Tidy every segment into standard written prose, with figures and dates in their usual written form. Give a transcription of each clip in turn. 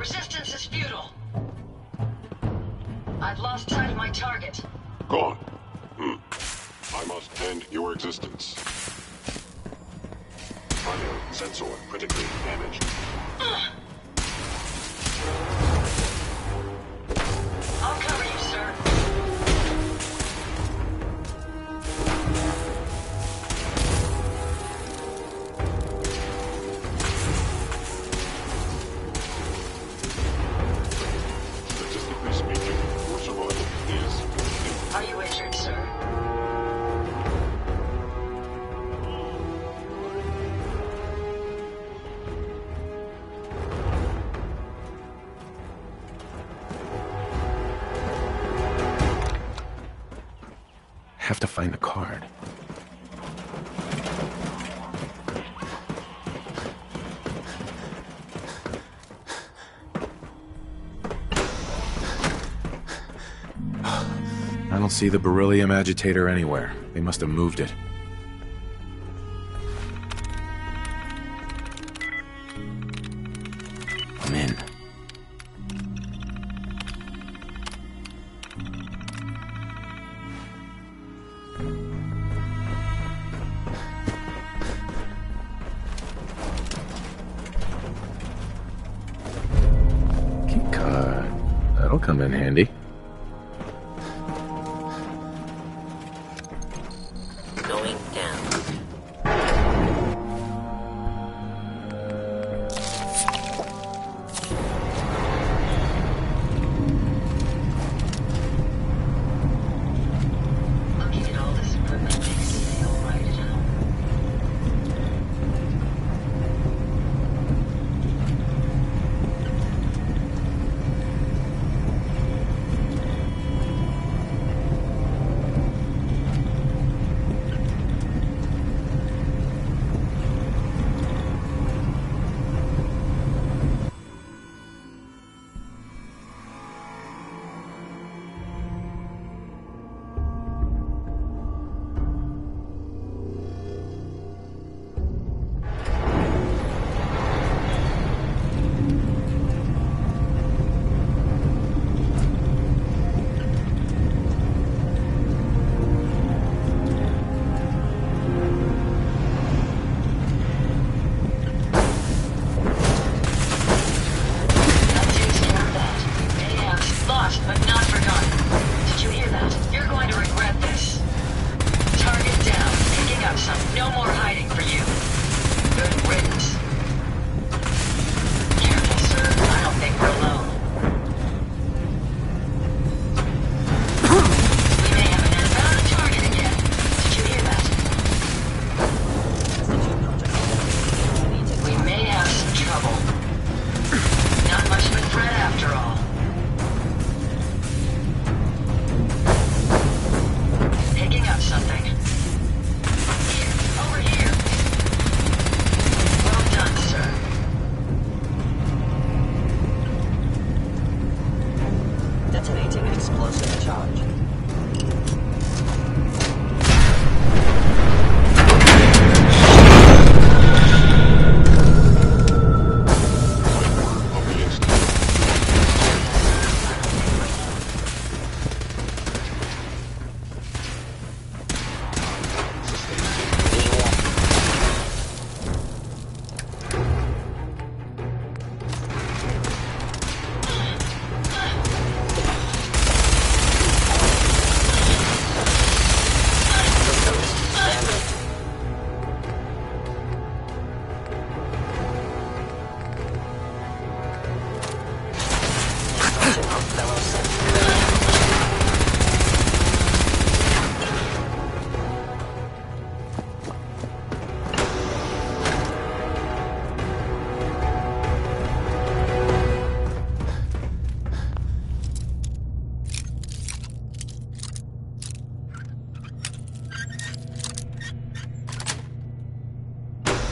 Resistance is futile. I've lost sight of my target. Gone. I must end your existence. Primary sensor critically damaged. I'll cover you, sir. Statistically speaking, your survival is... Are you injured, sir? Have to find the card. I don't see the beryllium agitator anywhere. They must have moved it. I'm in. Key card. That'll come in handy. Going down. Looking at all this equipment makes me feel right at home. Lost, but not forgotten. Did you hear that? You're going to regret this. Target down. Picking up some. No more hiding for you. Good riddance. Careful, sir. I don't think we're alone. We may have an inbound target again. Did you hear that? We may have some trouble. Not much of a threat after all. Picking up something. Here, over here. Well done, sir. Detonating an explosive charge. of the instant.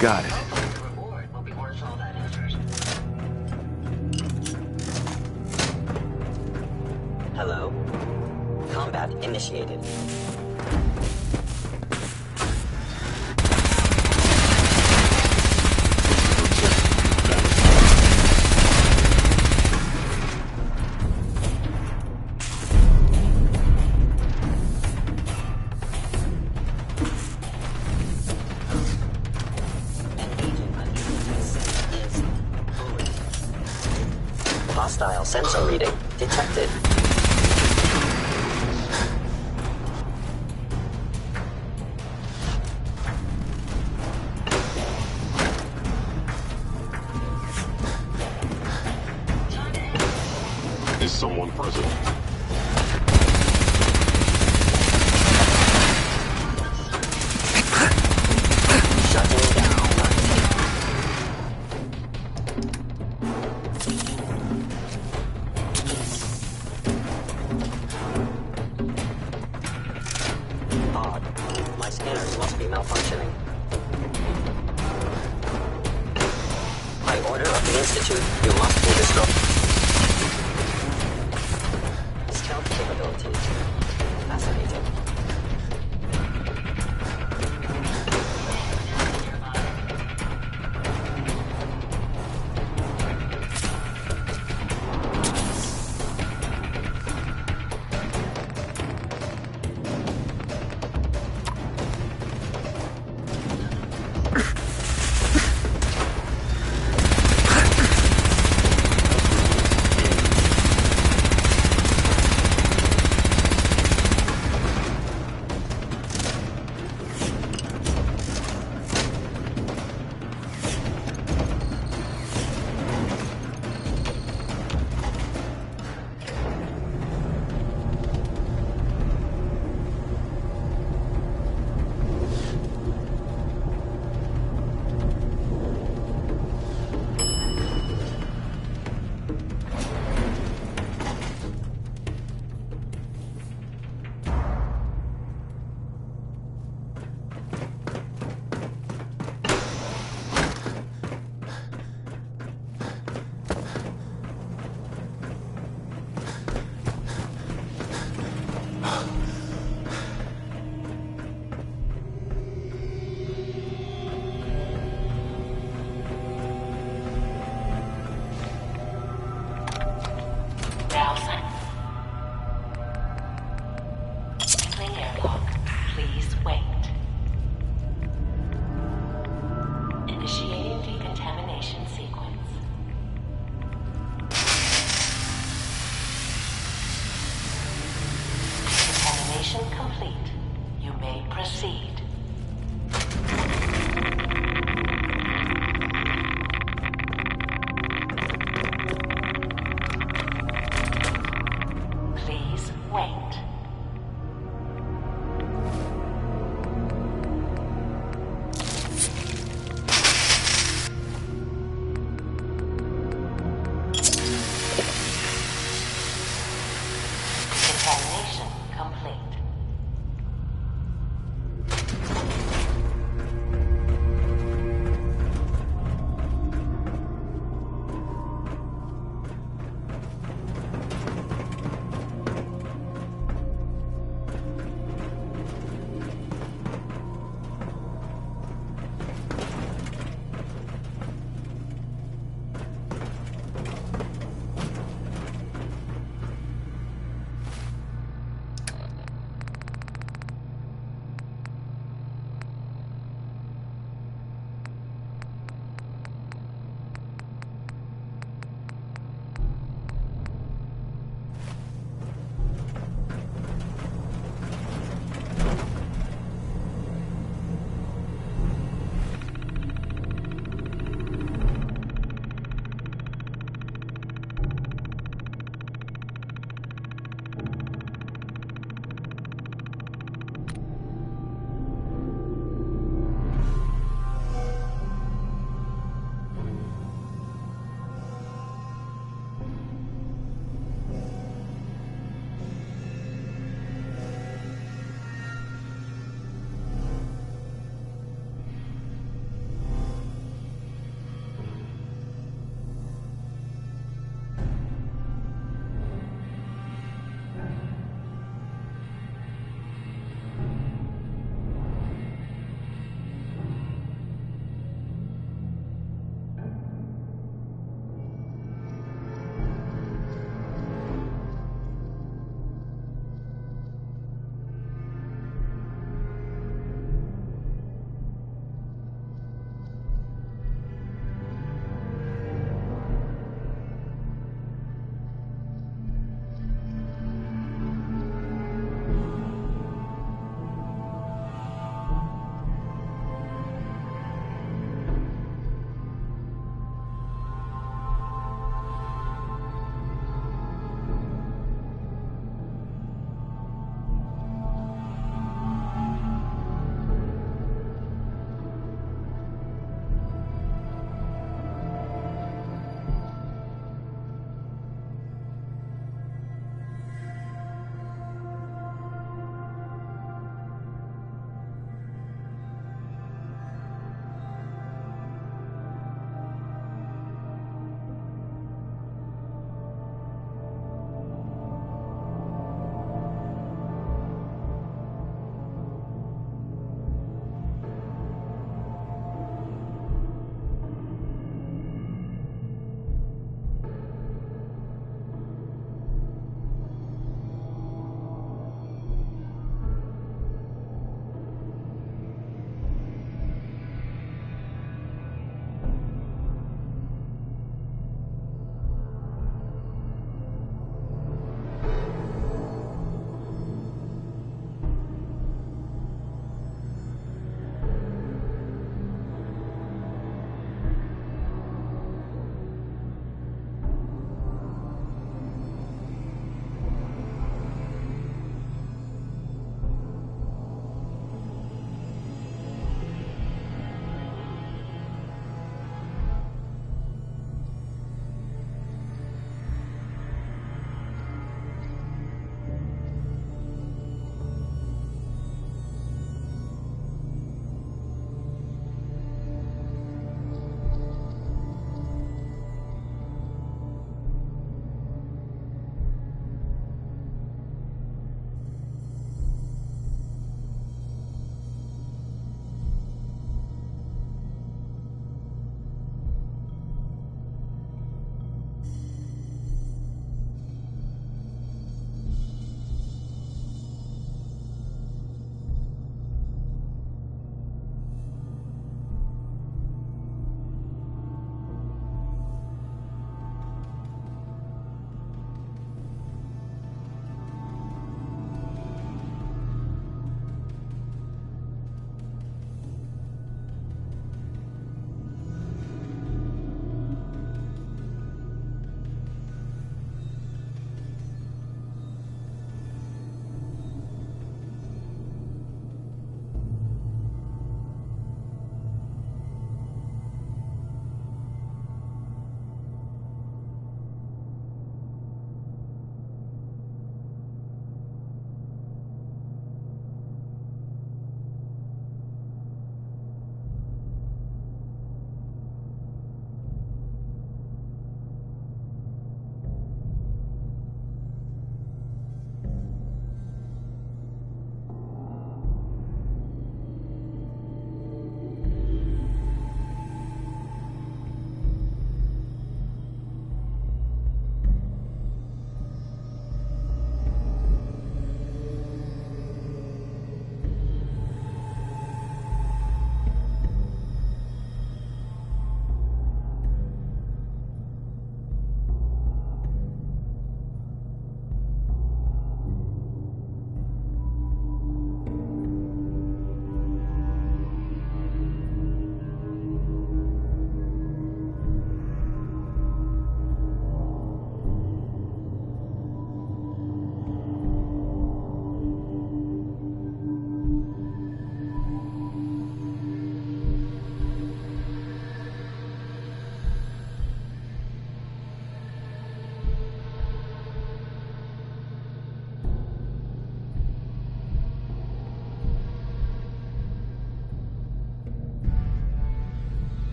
Got it. The reward will be worth all that effort. Hello? Combat initiated. Hostile sensor reading detected. Is someone present? Shutting down. Odd. My scanners must be malfunctioning. By order of the Institute, you must be destroyed. Stealth capabilities. Fascinating.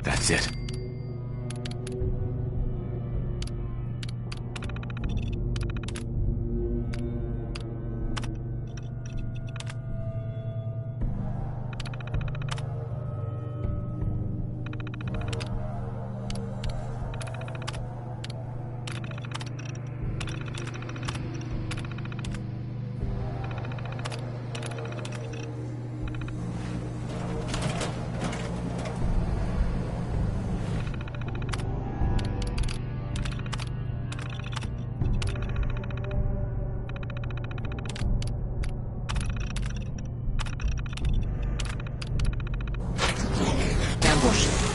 That's it.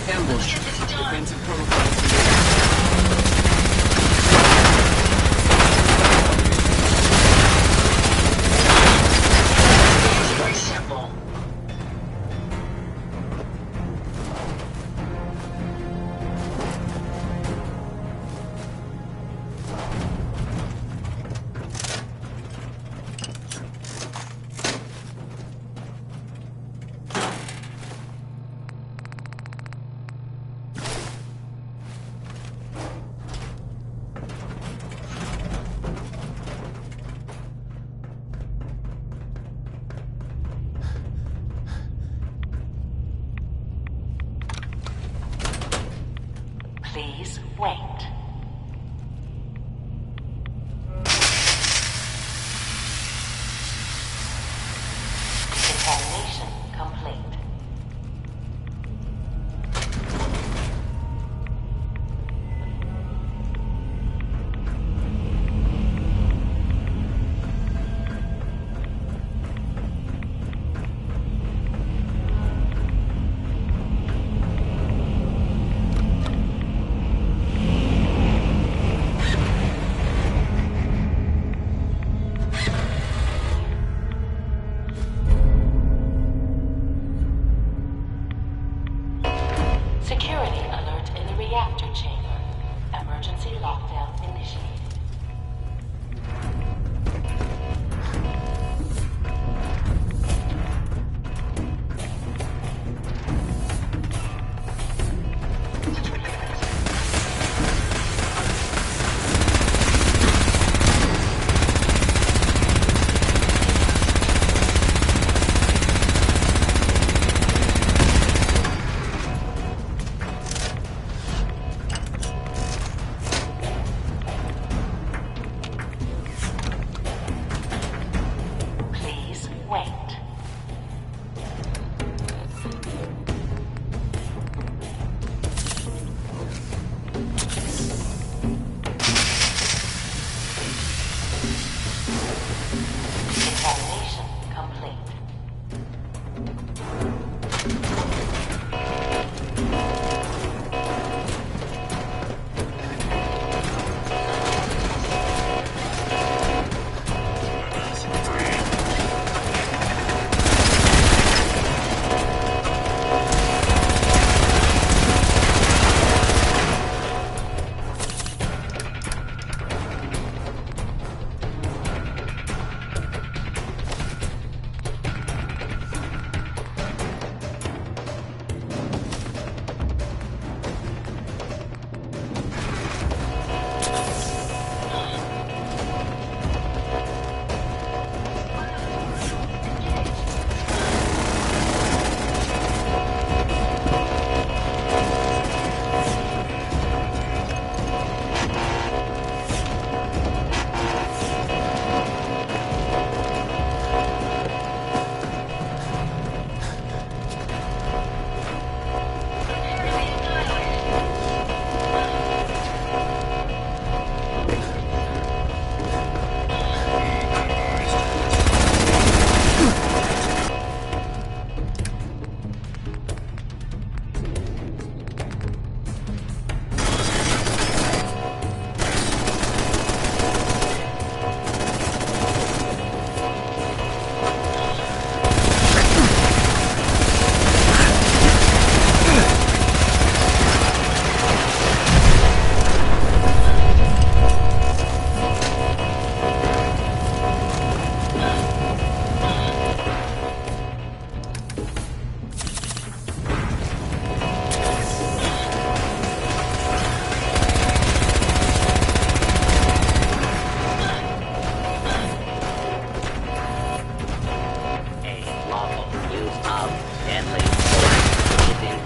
Ambush. Get this done. Defensive protocol. It's very simple. Please wait. Determination complete.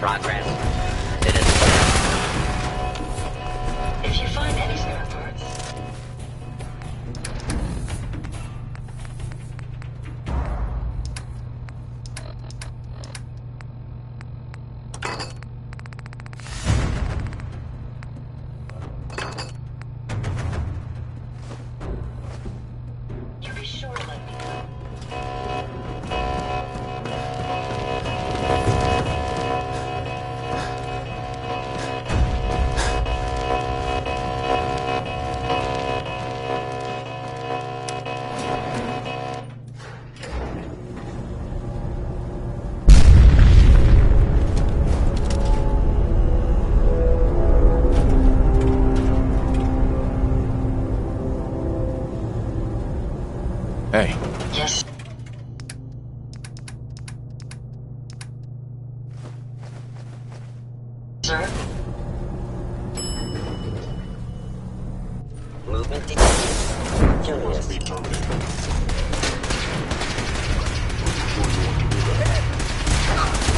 progress. It is If you find any spare parts, you be sure to let me know. Hey, Yes. Sir? movement detected. Must Curious. be terminated. Sure you want to do that?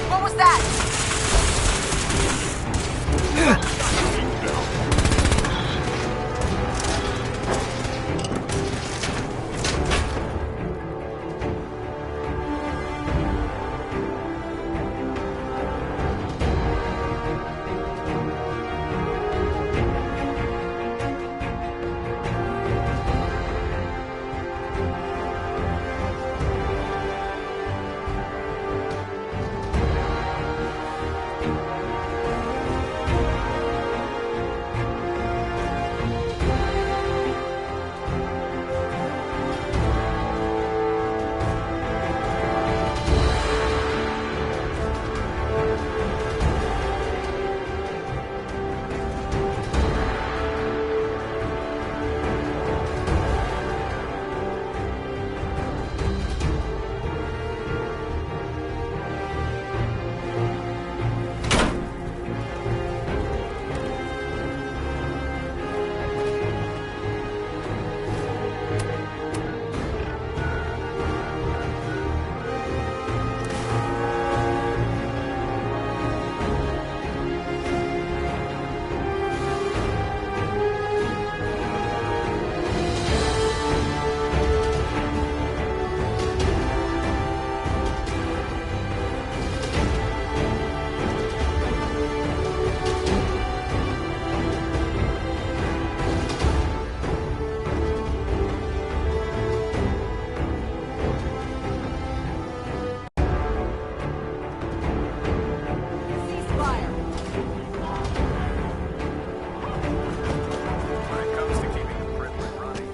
What was that? Things down. Ceasefire. when it comes to keeping the Privilege running,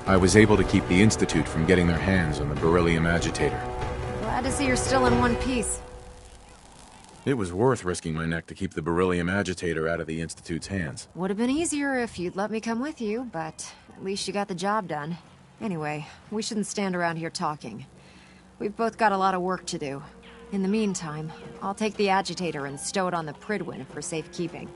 I was able to keep the Institute from getting their hands on the beryllium agitator. Glad to see you're still in one piece. It was worth risking my neck to keep the beryllium agitator out of the Institute's hands. Would have been easier if you'd let me come with you, but at least you got the job done. Anyway, we shouldn't stand around here talking. We've both got a lot of work to do. In the meantime, I'll take the agitator and stow it on the Pridwin for safekeeping.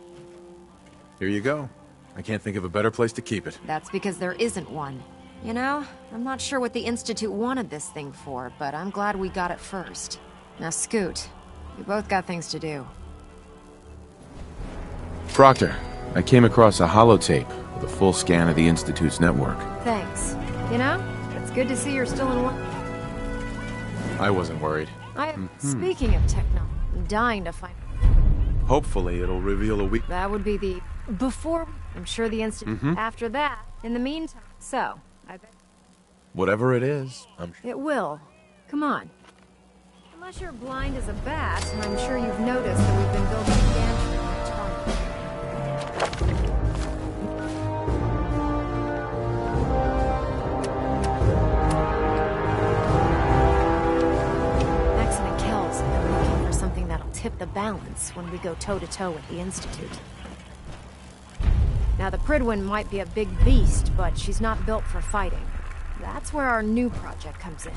Here you go. I can't think of a better place to keep it. That's because there isn't one. You know, I'm not sure what the Institute wanted this thing for, but I'm glad we got it first. Now scoot. We both got things to do. Proctor, I came across a holotape with a full scan of the Institute's network. Thanks. You know, it's good to see you're still in one. I wasn't worried. Speaking of techno, I'm dying to find. Hopefully it'll reveal a weak... That would be the before. I'm sure the Institute after that. In the meantime, so I bet Whatever it is, it will. Come on. Unless you're blind as a bat, I'm sure you've noticed that we've been building a gantry on the target. Max and Kells have been looking for something that'll tip the balance when we go toe-to-toe with the Institute. Now, the Pridwin might be a big beast, but she's not built for fighting. That's where our new project comes in.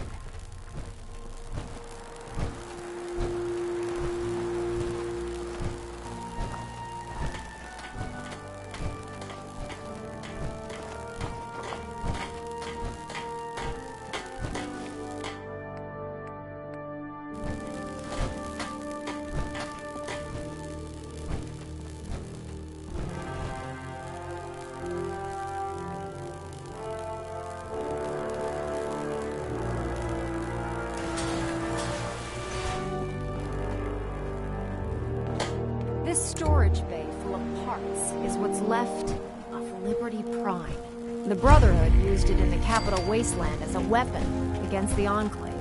what's left of Liberty Prime. The Brotherhood used it in the Capital Wasteland as a weapon against the Enclave.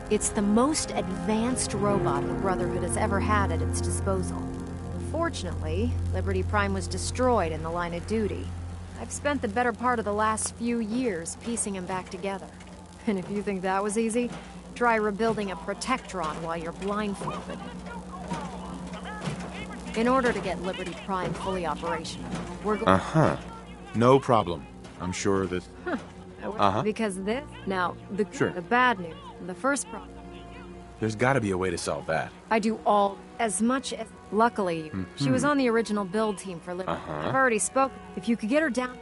It's the most advanced robot the Brotherhood has ever had at its disposal. Unfortunately, Liberty Prime was destroyed in the line of duty. I've spent the better part of the last few years piecing him back together. And if you think that was easy, try rebuilding a Protectron while you're blindfolded. In order to get Liberty Prime fully operational, we're going... Uh-huh. No problem. I'm sure that... Because this... Now, the bad news. The first problem... There's gotta be a way to solve that. I do all... As much as... Luckily, she was on the original build team for Liberty. I've already spoken. If you could get her down...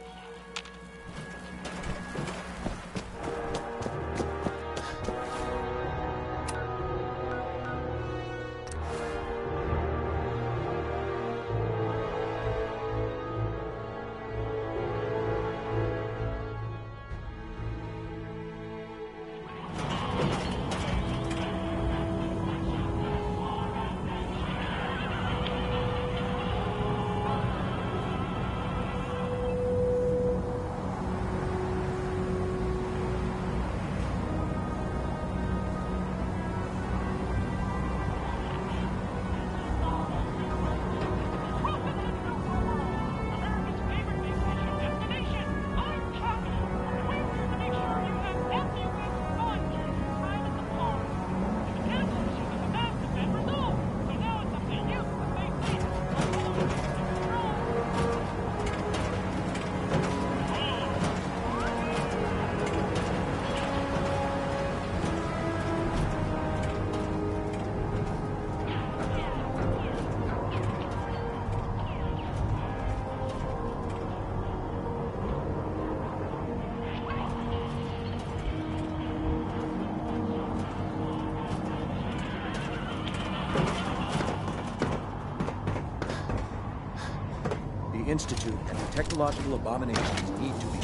The Institute and the technological abominations need to be...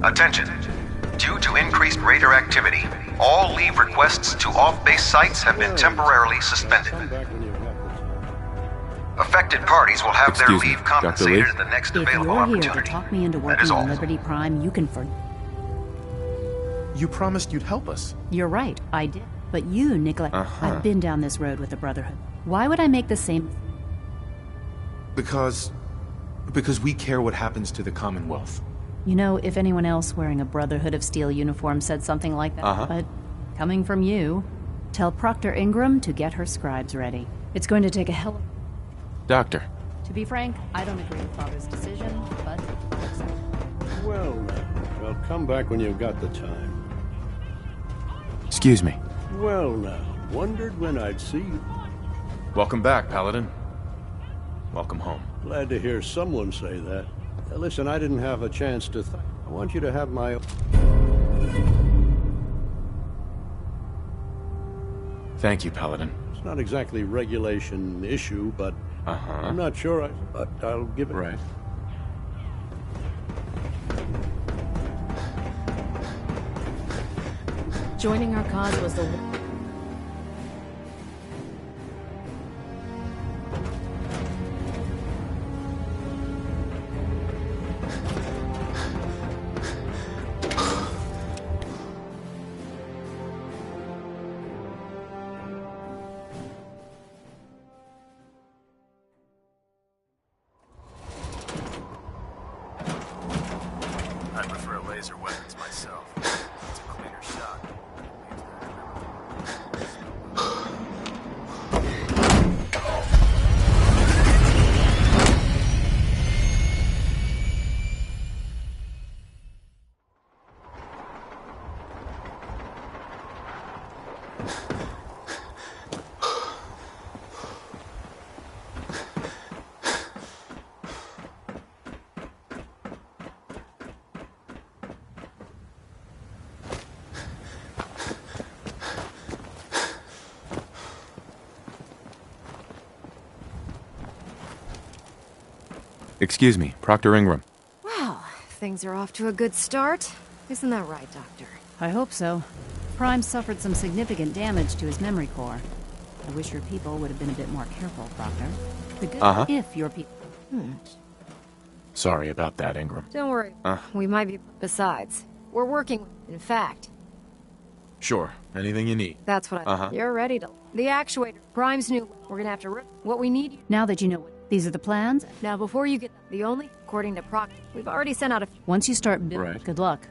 Attention. Due to increased raider activity, all leave requests to off-base sites have been temporarily suspended. Affected parties will have their Excuse me, leave Dr. compensated Lee? at the next If available you're here opportunity. to talk me into That is working all. on Liberty Prime, you can You promised you'd help us. You're right, I did. But you neglect... I've been down this road with the Brotherhood. Why would I make the same... Because we care what happens to the Commonwealth. You know, if anyone else wearing a Brotherhood of Steel uniform said something like that, but coming from you, tell Proctor Ingram to get her scribes ready. It's going to take a hell of... Doctor. To be frank, I don't agree with Father's decision, but... Well, now, come back when you've got the time. Excuse me. Well, now, wondered when I'd see you. Welcome back, Paladin. Welcome home. Glad to hear someone say that. Listen, I didn't have a chance to I want you to have my... Thank you, Paladin. It's not exactly regulation issue, but I'm not sure but I'll give it... Right. Joining our cause was the... I prefer laser weapons myself. It's a cleaner shot. Excuse me, Proctor Ingram. Well, things are off to a good start. Isn't that right, Doctor? I hope so. Prime suffered some significant damage to his memory core. I wish your people would have been a bit more careful, Proctor. The good if your people... Sorry about that, Ingram. Don't worry. We might be... Besides, we're working... In fact... Sure, anything you need. That's what I... You're ready to... The actuator. Prime's new... We're gonna have to rip... What we need... Now that you know what... These are the plans? Now, before you get... The only... According to Proctor... We've already sent out a... Once you start building... Right. Good luck.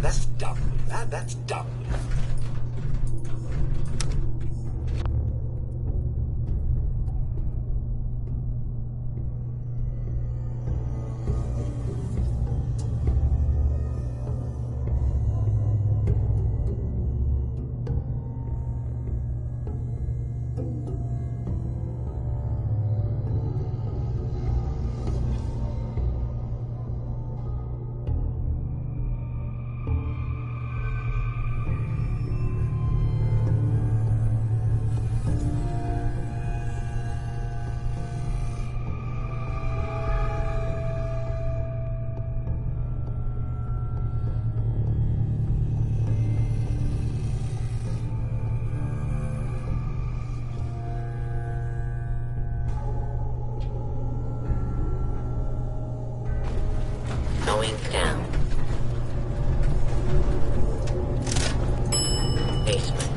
That's dumb. That's dumb. Going down. Basement.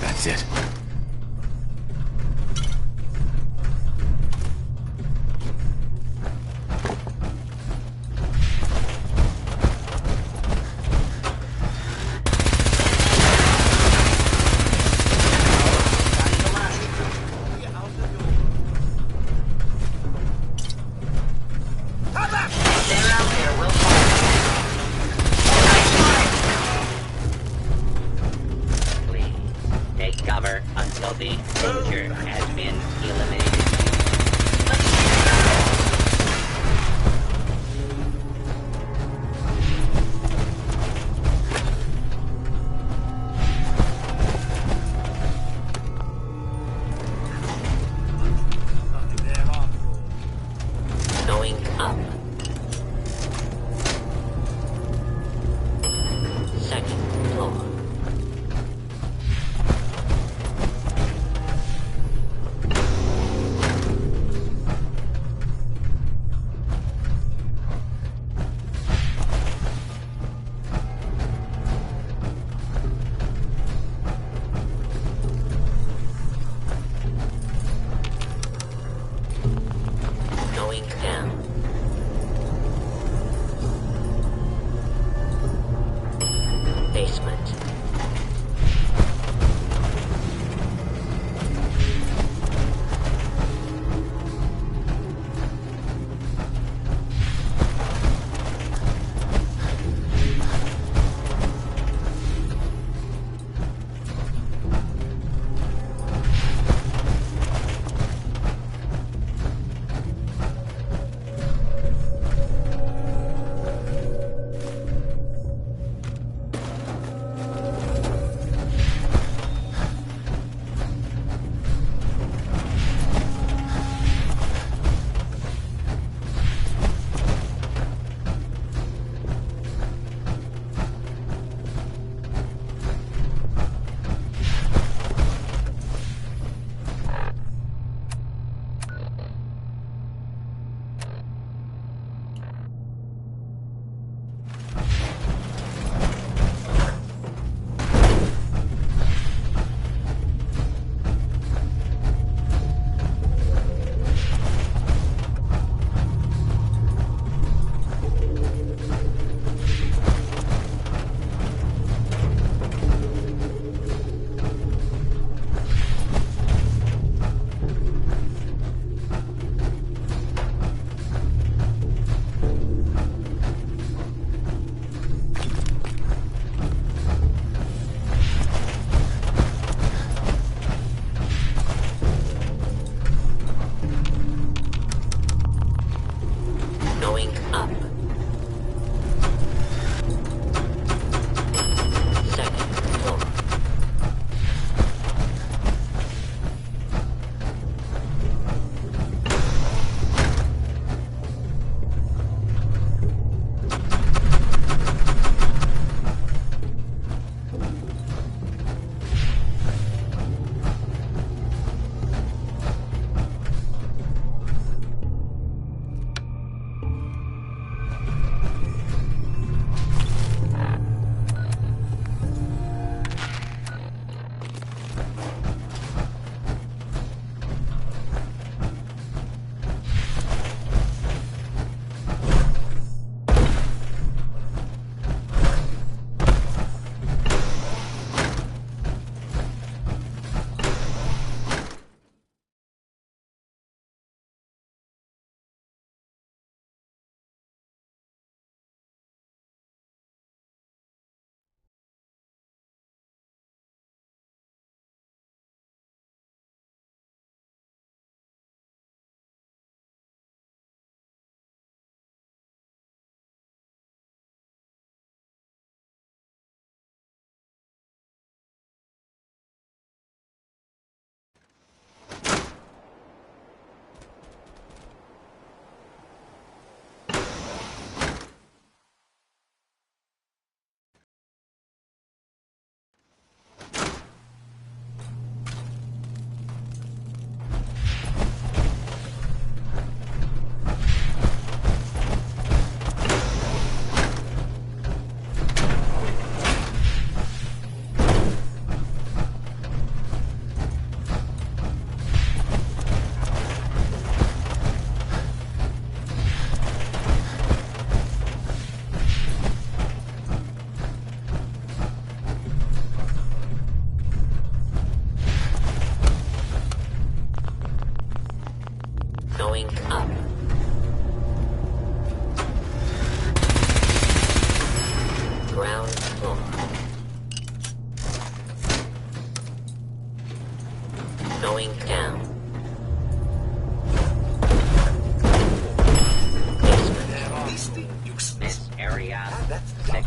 That's it. They're out there. We'll find them. Please, take cover.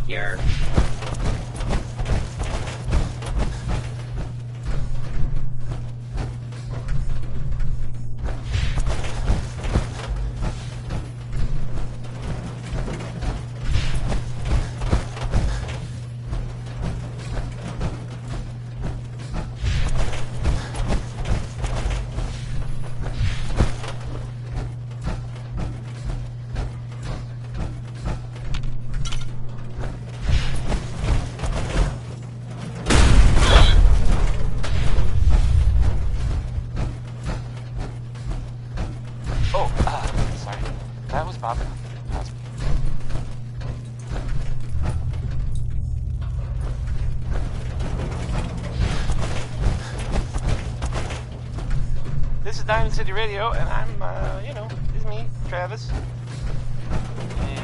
Here. This is Diamond City Radio, and I'm, you know, this is me, Travis.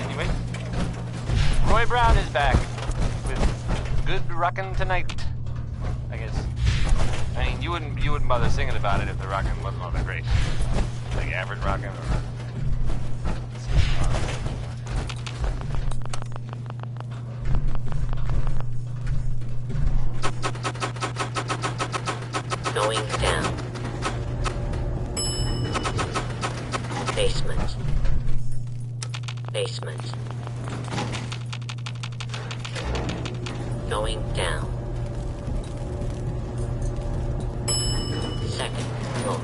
Anyway, Roy Brown is back with Good Rockin' Tonight, I guess. I mean, you wouldn't bother singing about it if the rockin' wasn't all that great. Like average rockin' or... Going down. Basement. Basement. Going down. Second floor.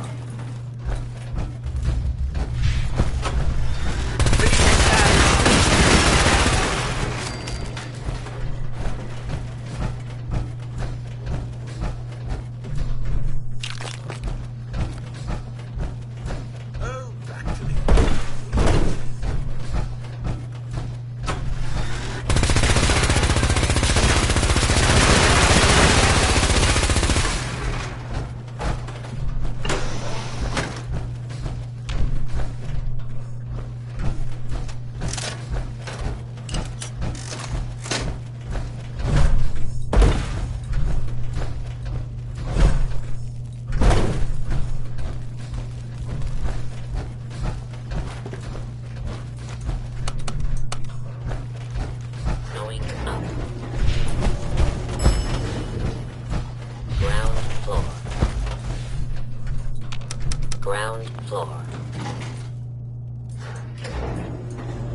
Ground floor.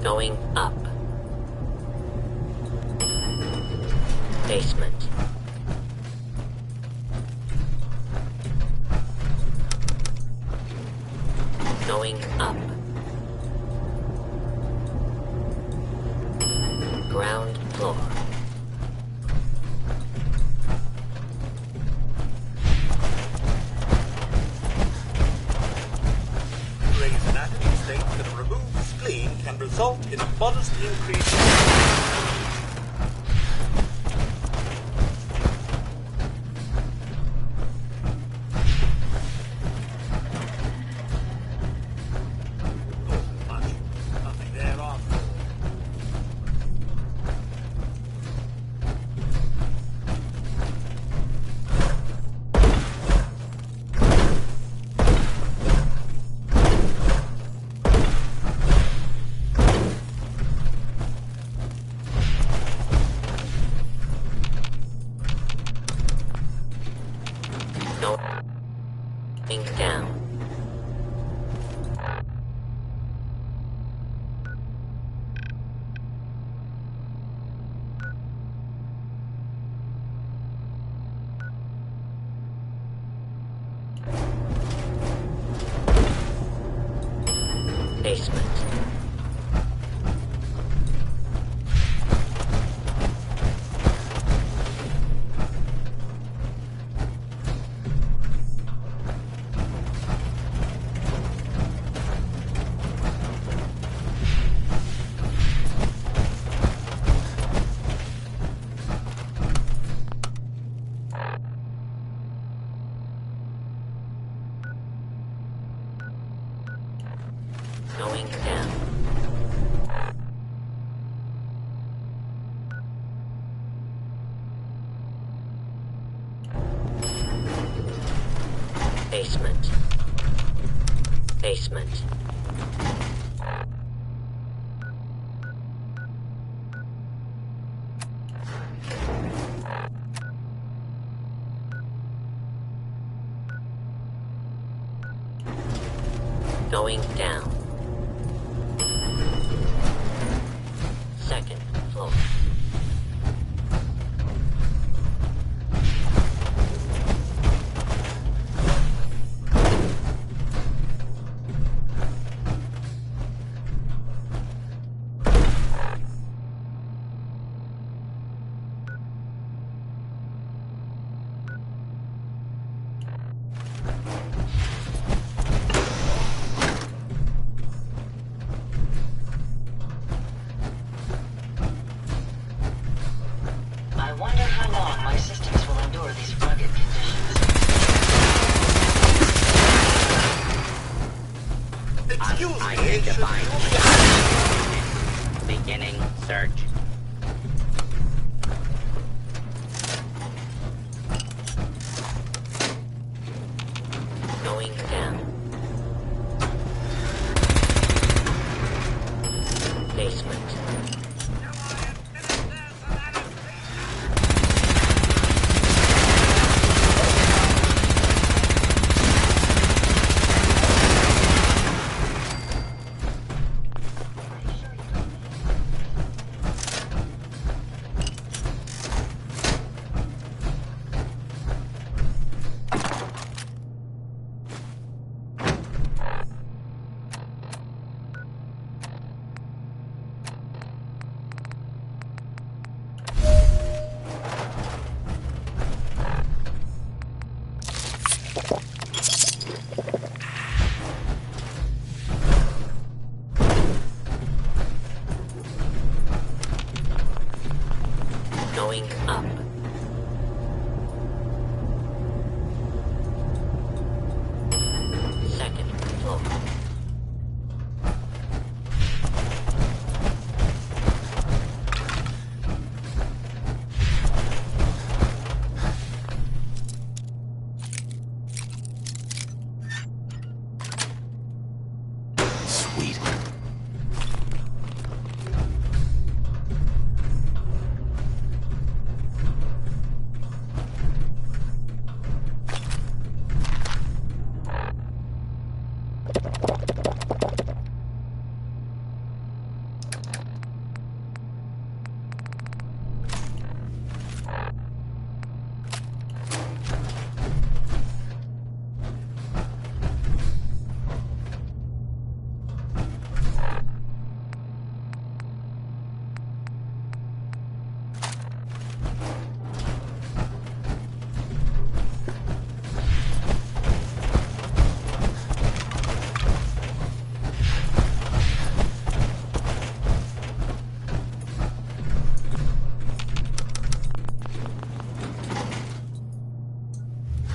Going up. Basement. Going up. Ground floor. Can result in a modest increase. Down. Basement. Going down. Basement. Basement. Going down. Second floor. I wonder how long my systems will endure these rugged conditions. Excuse me, Unidentified. Beginning search. Going down. Basement. Going up. Second floor. Sweet.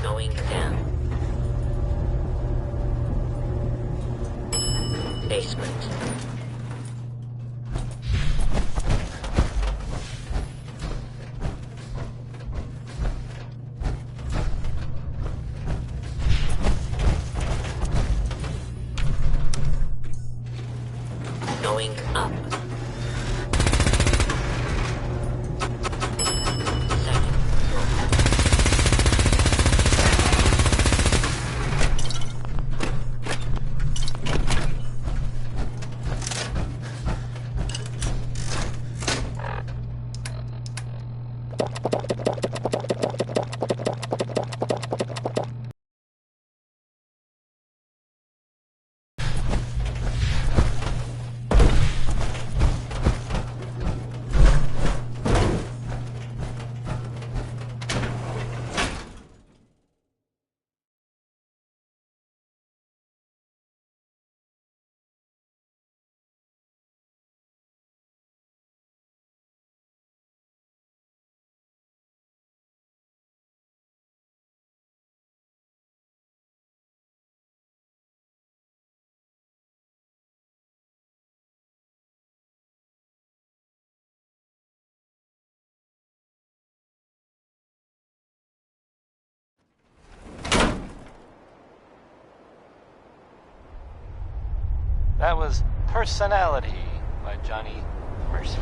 Going down. Basement. Going up. Second floor. That was Personality by Johnny Mercer.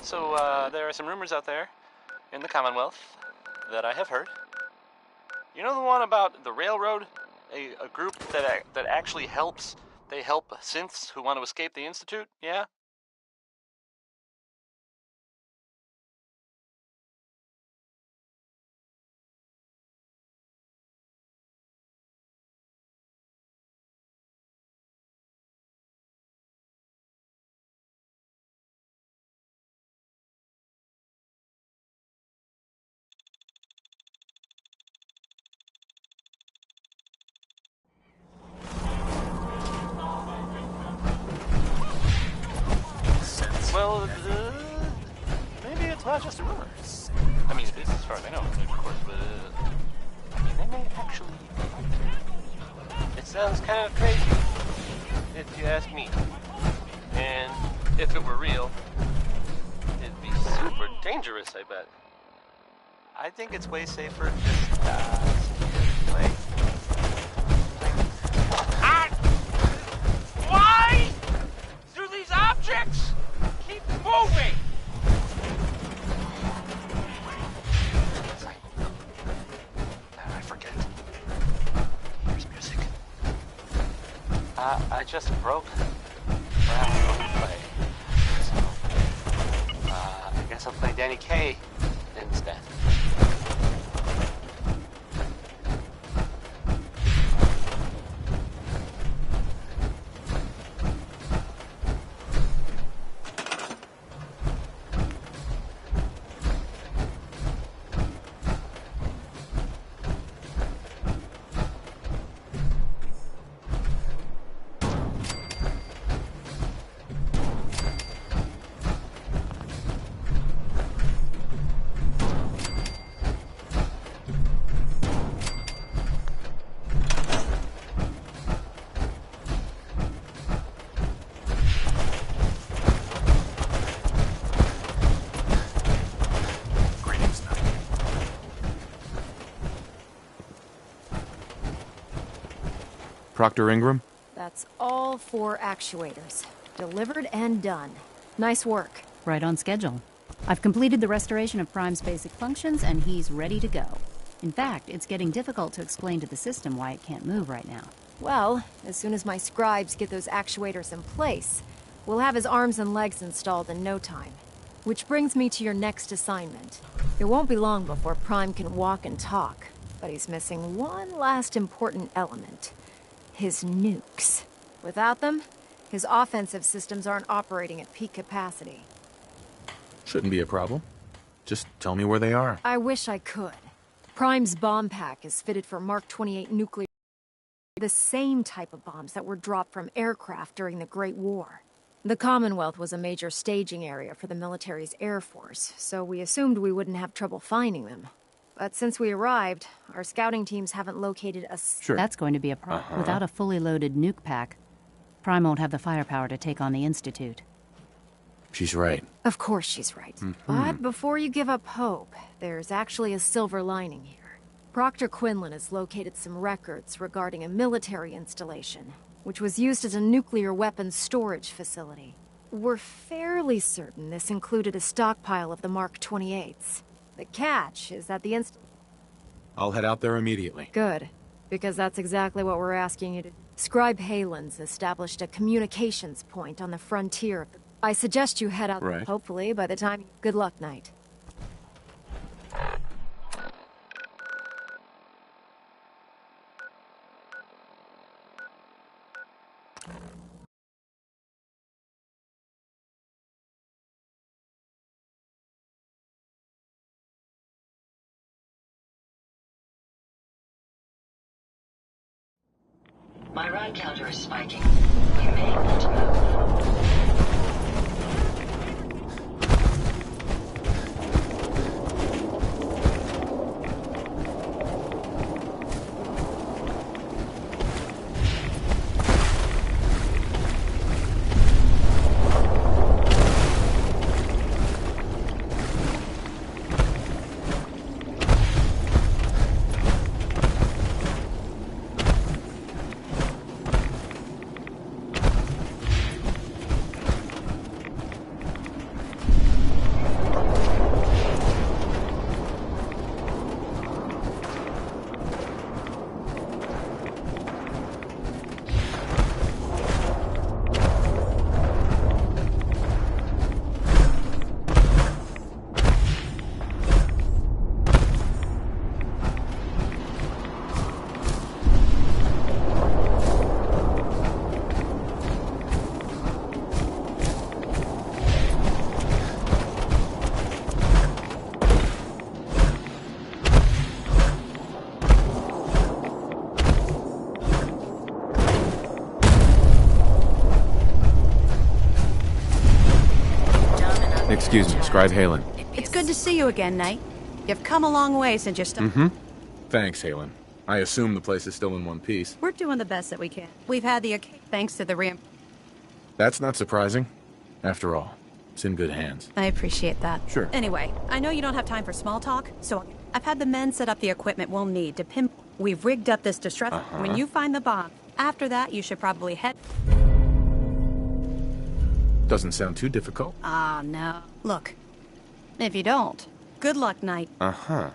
So, some rumors out there in the Commonwealth that I have heard. You know the one about the railroad? A group that actually helps. They help synths who want to escape the Institute, yeah? Well, maybe it's not just a rumor. I mean, it is as far as I know, of course, but I mean, they may actually. It sounds kind of crazy, if you ask me. And if it were real, it'd be super dangerous, I bet. I think it's way safer just play. Why? Through these objects? Keep moving! I forget. Here's music. I just broke Brown play. So, I guess I'll play Danny Kaye instead. Proctor Ingram? That's all 4 actuators. Delivered and done. Nice work. Right on schedule. I've completed the restoration of Prime's basic functions, and he's ready to go. In fact, it's getting difficult to explain to the system why it can't move right now. Well, as soon as my scribes get those actuators in place, we'll have his arms and legs installed in no time. Which brings me to your next assignment. It won't be long before Prime can walk and talk, but he's missing one last important element. His nukes. Without them, his offensive systems aren't operating at peak capacity. Shouldn't be a problem. Just tell me where they are. I wish I could. Prime's bomb pack is fitted for Mark 28 nuclear... the same type of bombs that were dropped from aircraft during the Great War. The Commonwealth was a major staging area for the military's Air Force, so we assumed we wouldn't have trouble finding them. But since we arrived, our scouting teams haven't located a... Sure. That's going to be a problem. Without a fully loaded nuke pack, Prime won't have the firepower to take on the Institute. She's right. Of course she's right. But before you give up hope, there's actually a silver lining here. Proctor Quinlan has located some records regarding a military installation, which was used as a nuclear weapons storage facility. We're fairly certain this included a stockpile of the Mark 28s. The catch is that the I'll head out there immediately. Good, because that's exactly what we're asking you to do. Scribe Halen's established a communications point on the frontier of the... I suggest you head out, Right. Hopefully by the time... Good luck, Knight. My ride counter is spiking. You may want to move. Excuse me, Scribe Halen. It's good to see you again, Knight. You've come a long way since you started. Mm-hmm. Thanks, Halen. I assume the place is still in one piece. We're doing the best that we can. We've had the thanks to the That's not surprising. After all, it's in good hands. I appreciate that. Sure. Anyway, I know you don't have time for small talk, so I've had the men set up the equipment we'll need to pin. We've rigged up this distress. When you find the bomb, after that, you should probably head. Doesn't sound too difficult. Ah, no. Look, if you don't, good luck, Knight. Uh-huh.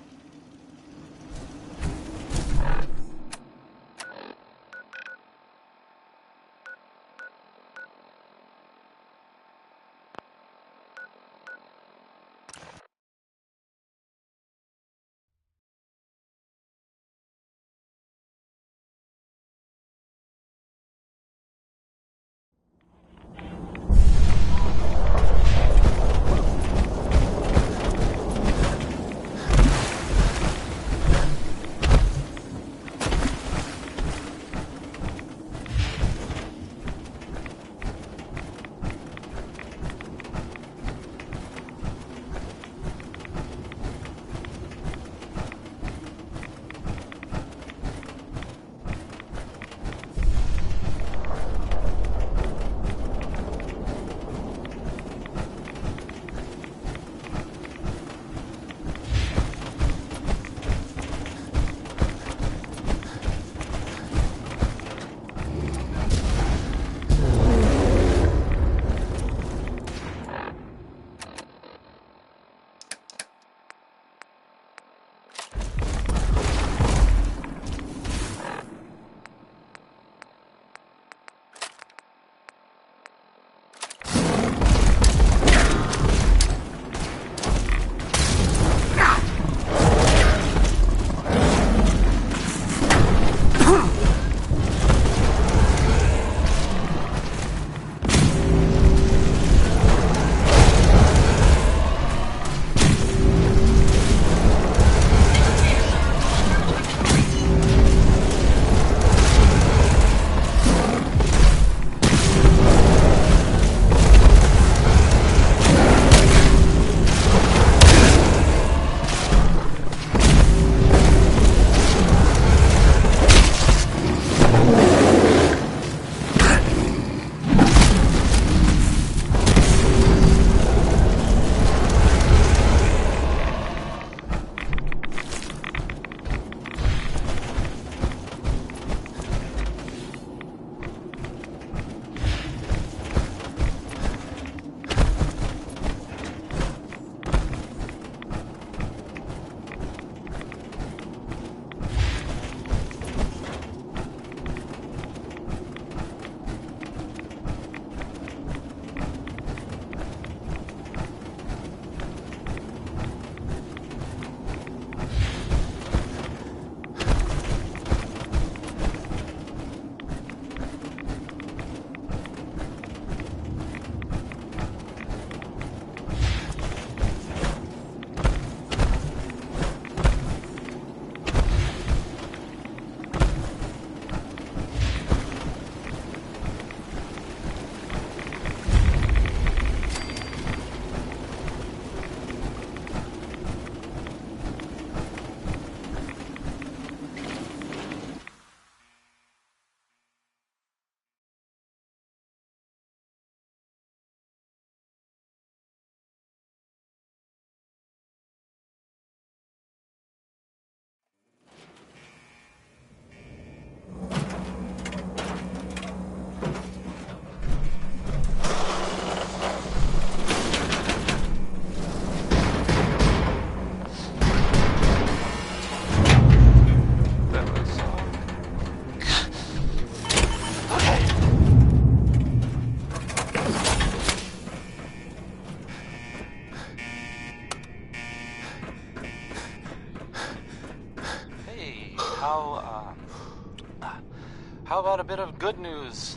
How about a bit of good news?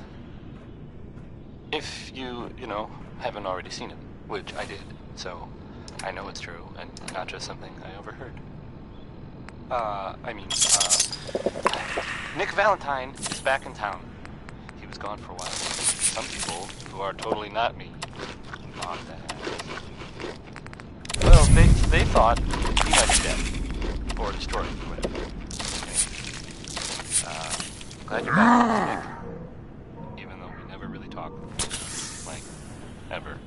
If you haven't already seen it, which I did, so I know it's true and not just something I overheard. Nick Valentine is back in town. He was gone for a while. Some people who are totally not me would mock that. they thought he might be dead. Or destroyed, or whatever. Glad you're back, Nick. Even though we never really talk. Like, ever.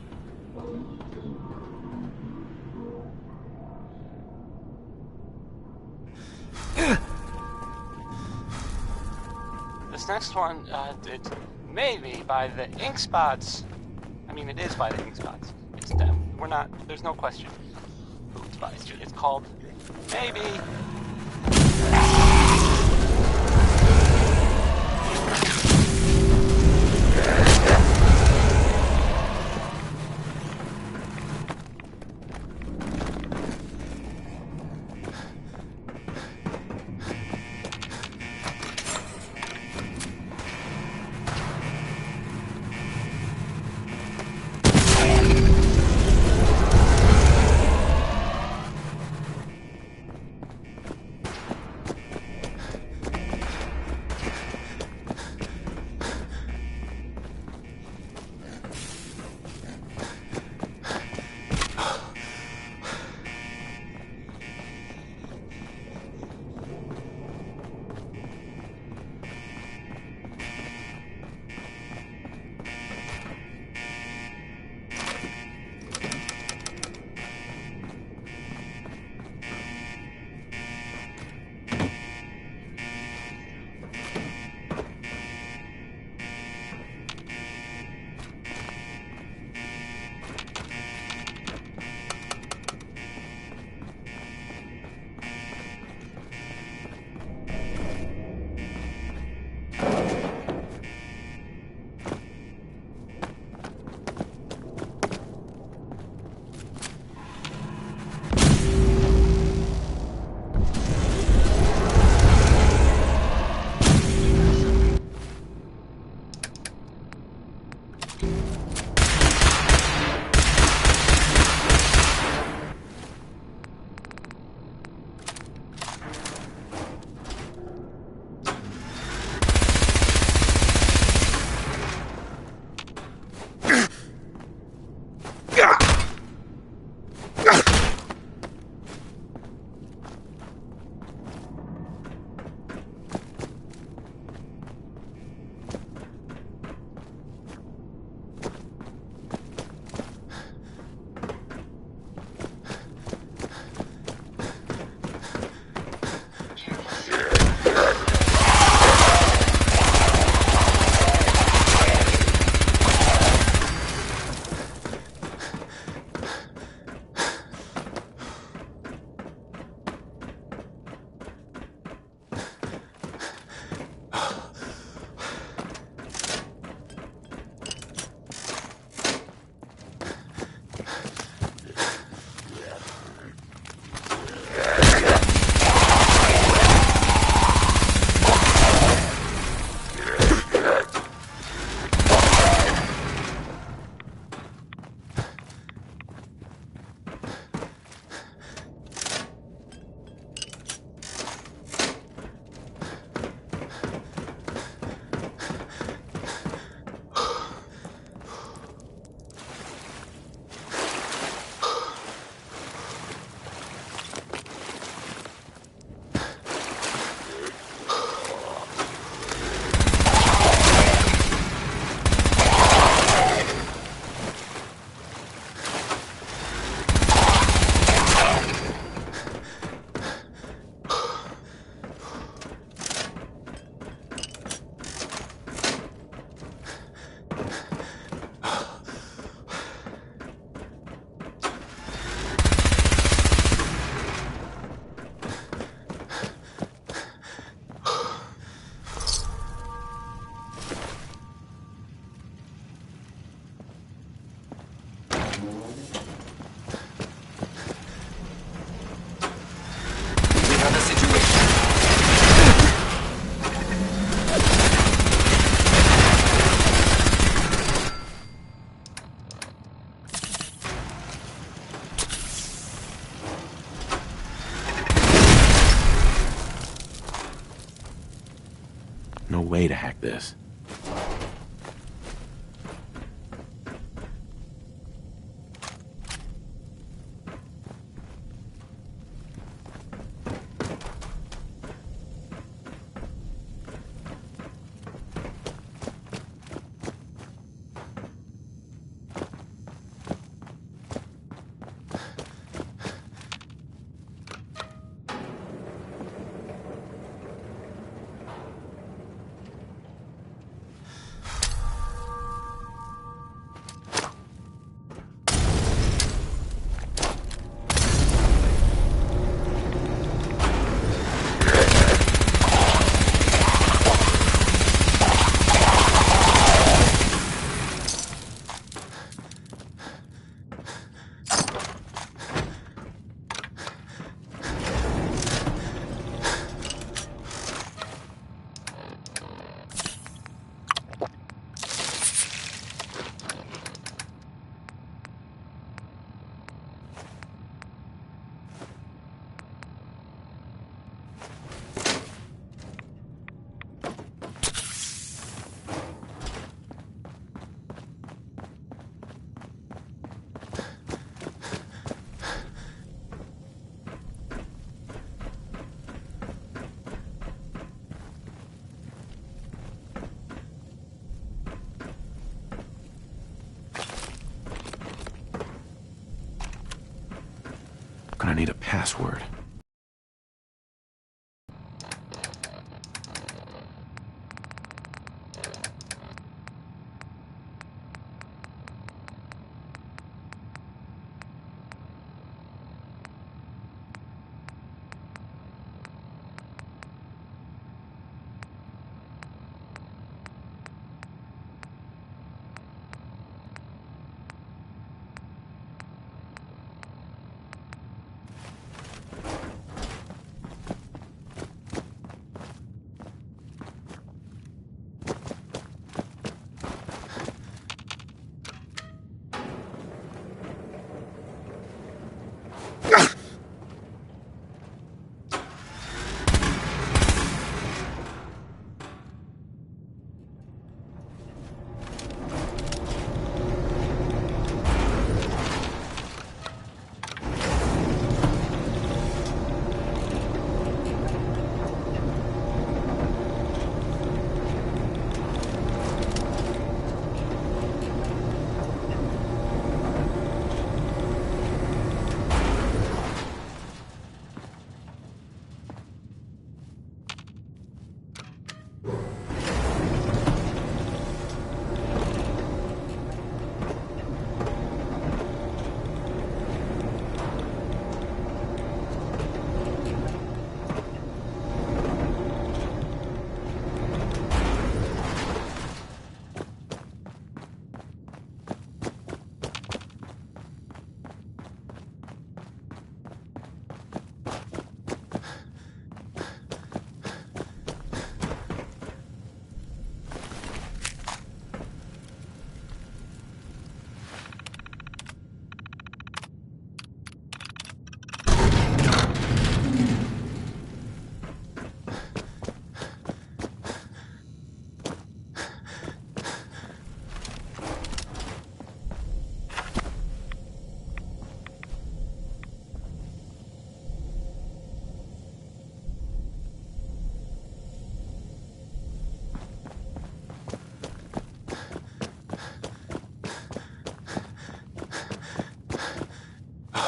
This next one, it's maybe by the ink spots. I mean, it is by the ink spots. It's them. We're not, there's no question who it's by. It's called Maybe. No way to hack this. password.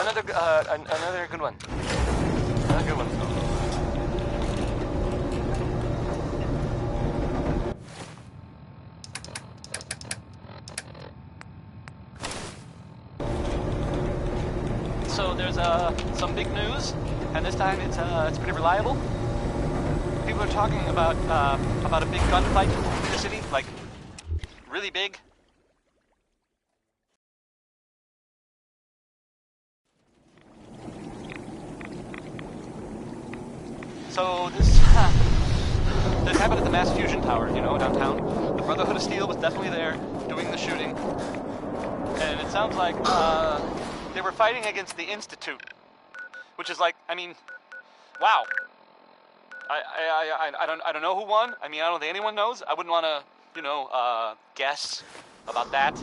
Another good one. Another good one. So there's some big news, and this time it's pretty reliable. People are talking about a big gunfight in the city, like really big. So this happened at the Mass Fusion Tower, you know, downtown. The Brotherhood of Steel was definitely there doing the shooting, and it sounds like they were fighting against the Institute, which is like, I mean, wow. I don't know who won. I mean, I don't think anyone knows. I wouldn't want to, you know, guess about that.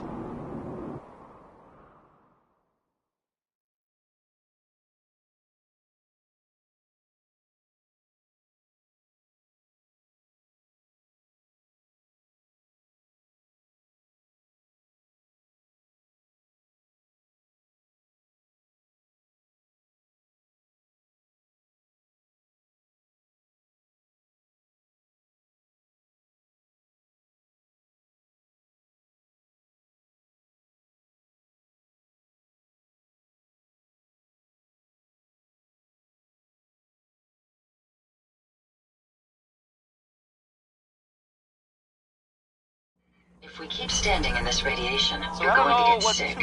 If we keep standing in this radiation, So you're I don't going know to get sick.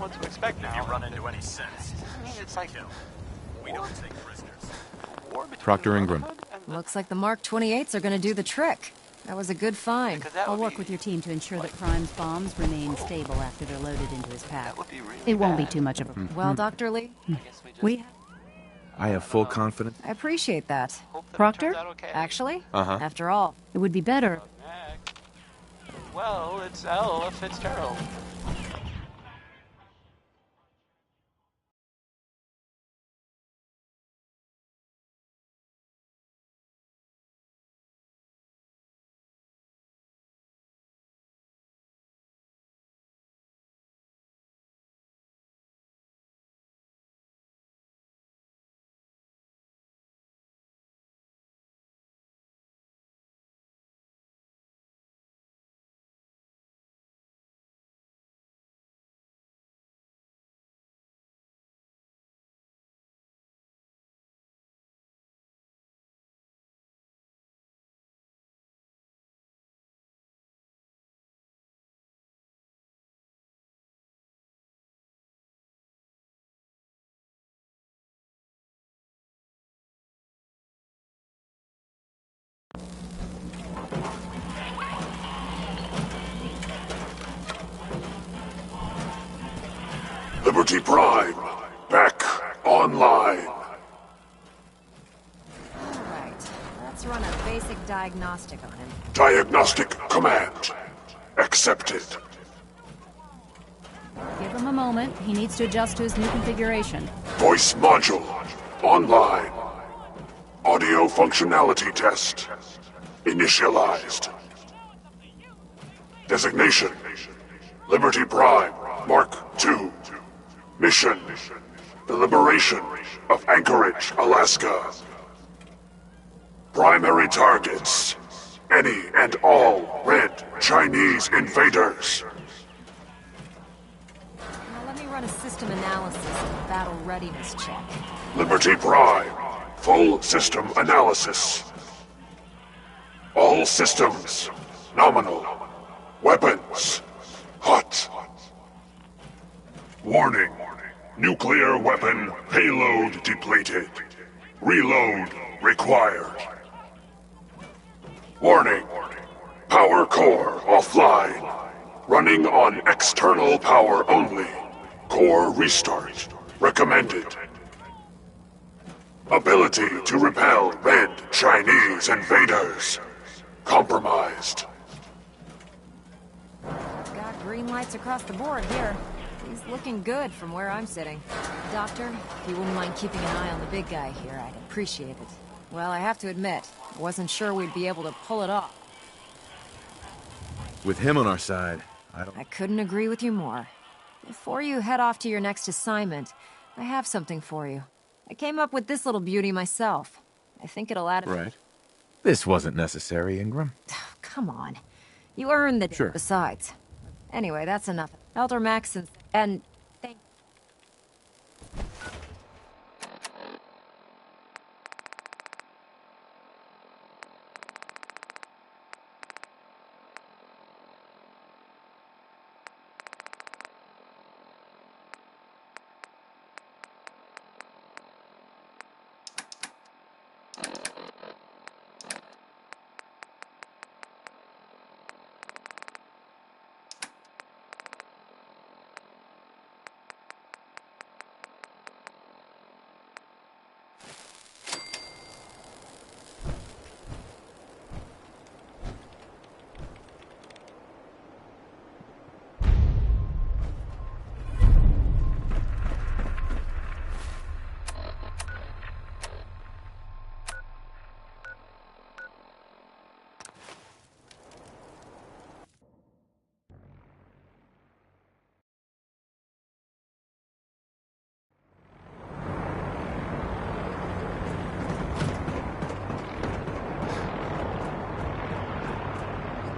What to expect now. If you run into any sense, I mean, it's like we don't take prisoners. war between Proctor the Ingram. Brotherhood and the- Looks like the Mark 28s are gonna do the trick. That was a good find. Because that I'll would work be- with your team to ensure that Prime's bombs remain stable after they're loaded into his pack. That would be really It won't be bad. too much of a... Well, Dr. Lee, I guess we just We... I have full confidence. I appreciate that. hope that it Proctor? turns out okay. Actually, Uh-huh. after all, It would be better... Well, it's Ella Fitzgerald. Liberty Prime, back online. Alright, let's run a basic diagnostic on him. Diagnostic command accepted. Give him a moment. He needs to adjust to his new configuration. Voice module online. Audio functionality test initialized. Designation: Liberty Prime Mark II. Mission: the liberation of Anchorage, Alaska. Primary targets: any and all red Chinese invaders. Now let me run a system analysis and battle readiness check. Liberty Prime, full system analysis. All systems nominal. Weapons hot. Warning: nuclear weapon payload depleted. Reload required. Warning: power core offline. Running on external power only. Core restart recommended. Ability to repel red Chinese invaders compromised. Got green lights across the board here. He's looking good from where I'm sitting. Doctor, if you wouldn't mind keeping an eye on the big guy here, I'd appreciate it. Well, I have to admit, I wasn't sure we'd be able to pull it off. With him on our side, I couldn't agree with you more. Before you head off to your next assignment, I have something for you. I came up with this little beauty myself. I think it'll add... Right. This wasn't necessary, Ingram. Come on. You earned the... Sure. Besides. Anyway, that's enough. Elder Max and... Thank...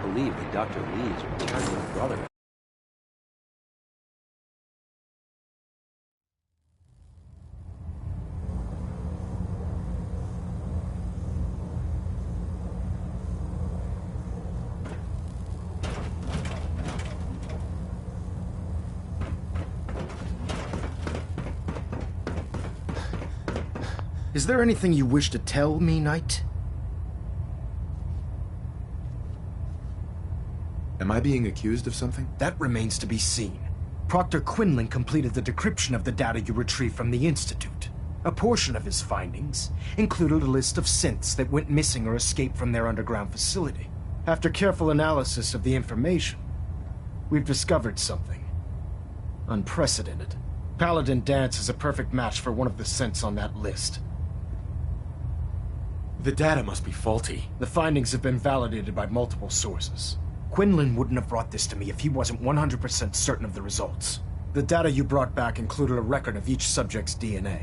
I believe that Dr. Lee is returning with brother. Is there anything you wish to tell me, Knight? Am I being accused of something? That remains to be seen. Proctor Quinlan completed the decryption of the data you retrieved from the Institute. A portion of his findings included a list of synths that went missing or escaped from their underground facility. After careful analysis of the information, we've discovered something unprecedented. Paladin Dance is a perfect match for one of the synths on that list. The data must be faulty. The findings have been validated by multiple sources. Quinlan wouldn't have brought this to me if he wasn't 100% certain of the results. The data you brought back included a record of each subject's DNA.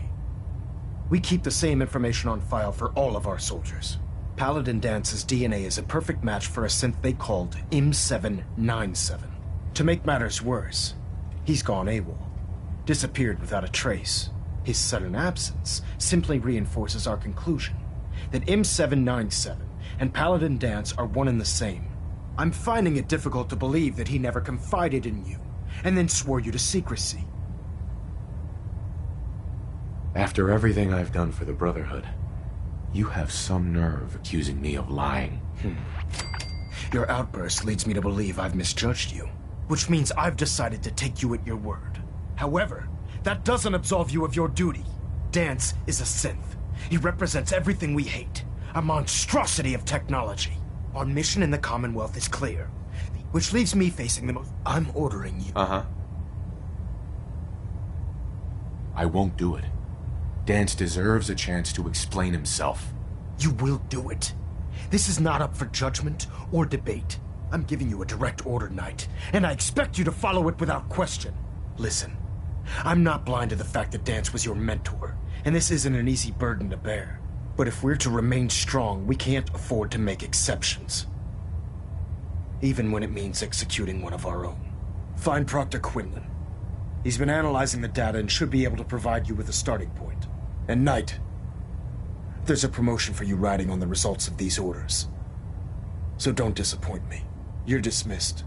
We keep the same information on file for all of our soldiers. Paladin Dance's DNA is a perfect match for a synth they called M797. To make matters worse, he's gone AWOL. Disappeared without a trace. His sudden absence simply reinforces our conclusion that M797 and Paladin Dance are one and the same. I'm finding it difficult to believe that he never confided in you, and then swore you to secrecy. After everything I've done for the Brotherhood, you have some nerve accusing me of lying. Your outburst leads me to believe I've misjudged you, which means I've decided to take you at your word. However, That doesn't absolve you of your duty. Dance is a synth. He represents everything we hate. A monstrosity of technology. Our mission in the Commonwealth is clear. Which leaves me facing the most... I'm ordering you. I won't do it. Dance deserves a chance to explain himself. You will do it. This is not up for judgment or debate. I'm giving you a direct order, Knight, and I expect you to follow it without question. Listen, I'm not blind to the fact that Dance was your mentor, and this isn't an easy burden to bear. But if we're to remain strong, we can't afford to make exceptions. Even when it means executing one of our own. Find Proctor Quinlan. He's been analyzing the data and should be able to provide you with a starting point. And Knight, there's a promotion for you riding on the results of these orders. So don't disappoint me. You're dismissed.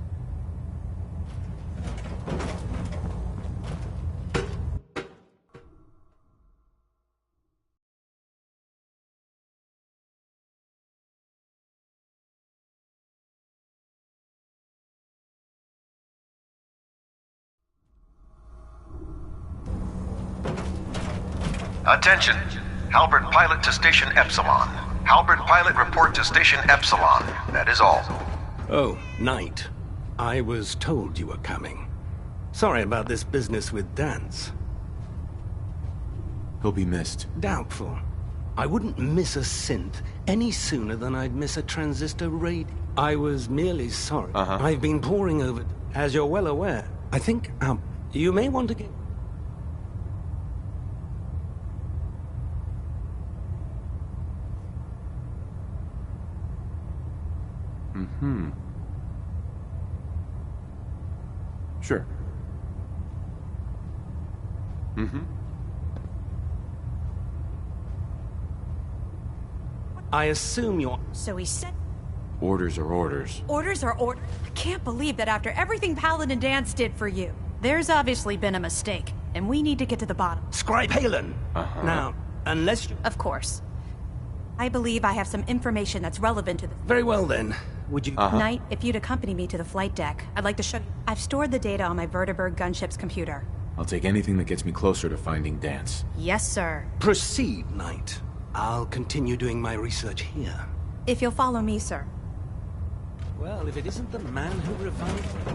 Attention. Halberd pilot to Station Epsilon. Halberd pilot report to Station Epsilon. That is all. Oh, Knight. I was told you were coming. Sorry about this business with Dance. He'll be missed. Doubtful. I wouldn't miss a synth any sooner than I'd miss a transistor radio. I was merely sorry. I've been poring over... As you're well aware, I think, you may want to get... Sure. I assume you're... So he said... Orders are orders. Orders are orders? I can't believe that after everything Paladin Dance did for you. There's obviously been a mistake, and we need to get to the bottom. Scribe Halen! Now, unless you... Of course. I believe I have some information that's relevant to the... Very well then. Would you... Knight, if you'd accompany me to the flight deck, I'd like to show you... I've stored the data on my Vertibird gunship's computer. I'll take anything that gets me closer to finding Dance. Yes, sir. Proceed, Knight. I'll continue doing my research here. If you'll follow me, sir. Well, if it isn't the man who revived me...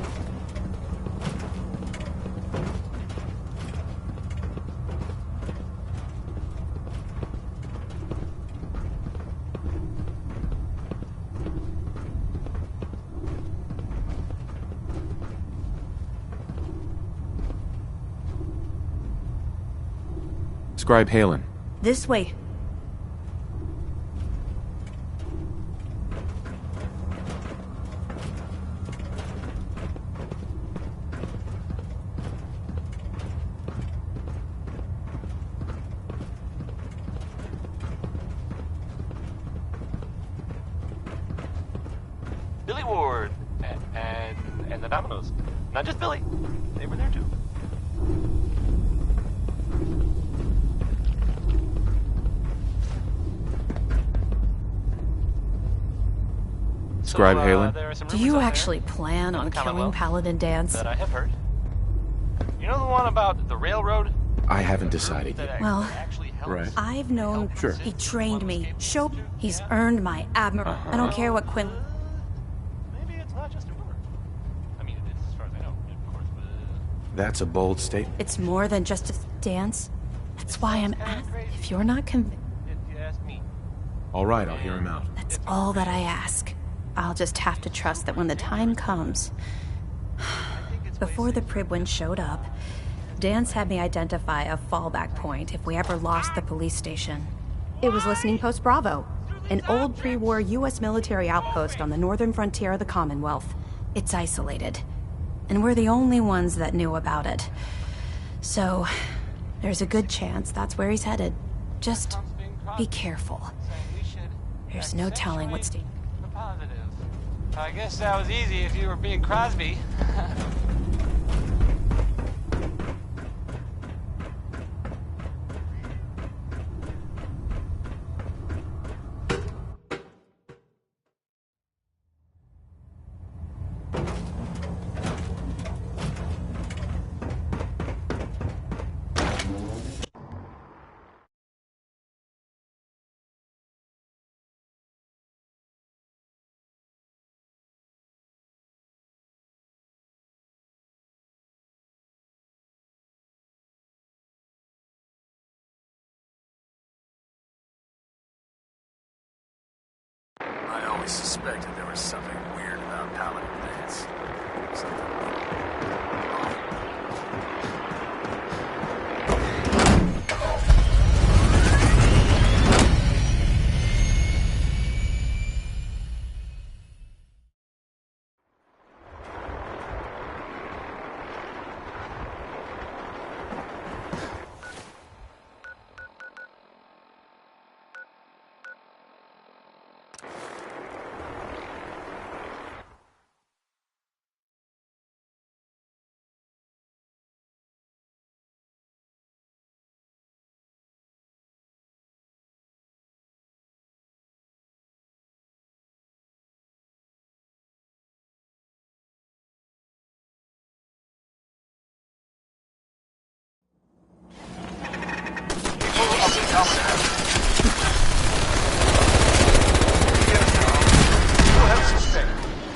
Scribe Halen. This way. Billy Ward and the Dominoes. Not just Billy. They were there too. Scribe Halen. Do you actually plan on killing Paladin Dance? That I have heard. You know the one about the railroad? I haven't decided yet. Well, Right. I've known... Sure. He trained me. He's earned my admiration. I don't care what Quinn... Maybe it's not just a rumor. I mean, it's as far as I know, of course, but... That's a bold statement. It's more than just a dance. That's why I'm asking. If you're not convinced... You asked me. All right, I'll hear him out. That's all that I ask. I'll just have to trust that when the time comes... Before the Pribwin showed up, Dance had me identify a fallback point if we ever lost the police station. It was Listening Post Bravo, an old pre-war U.S. military outpost on the northern frontier of the Commonwealth. It's isolated, and we're the only ones that knew about it. So, there's a good chance that's where he's headed. Just be careful. There's no telling what's... I guess that was easy if you were being Crosby. always suspected there was something weird about Paladin things. Something.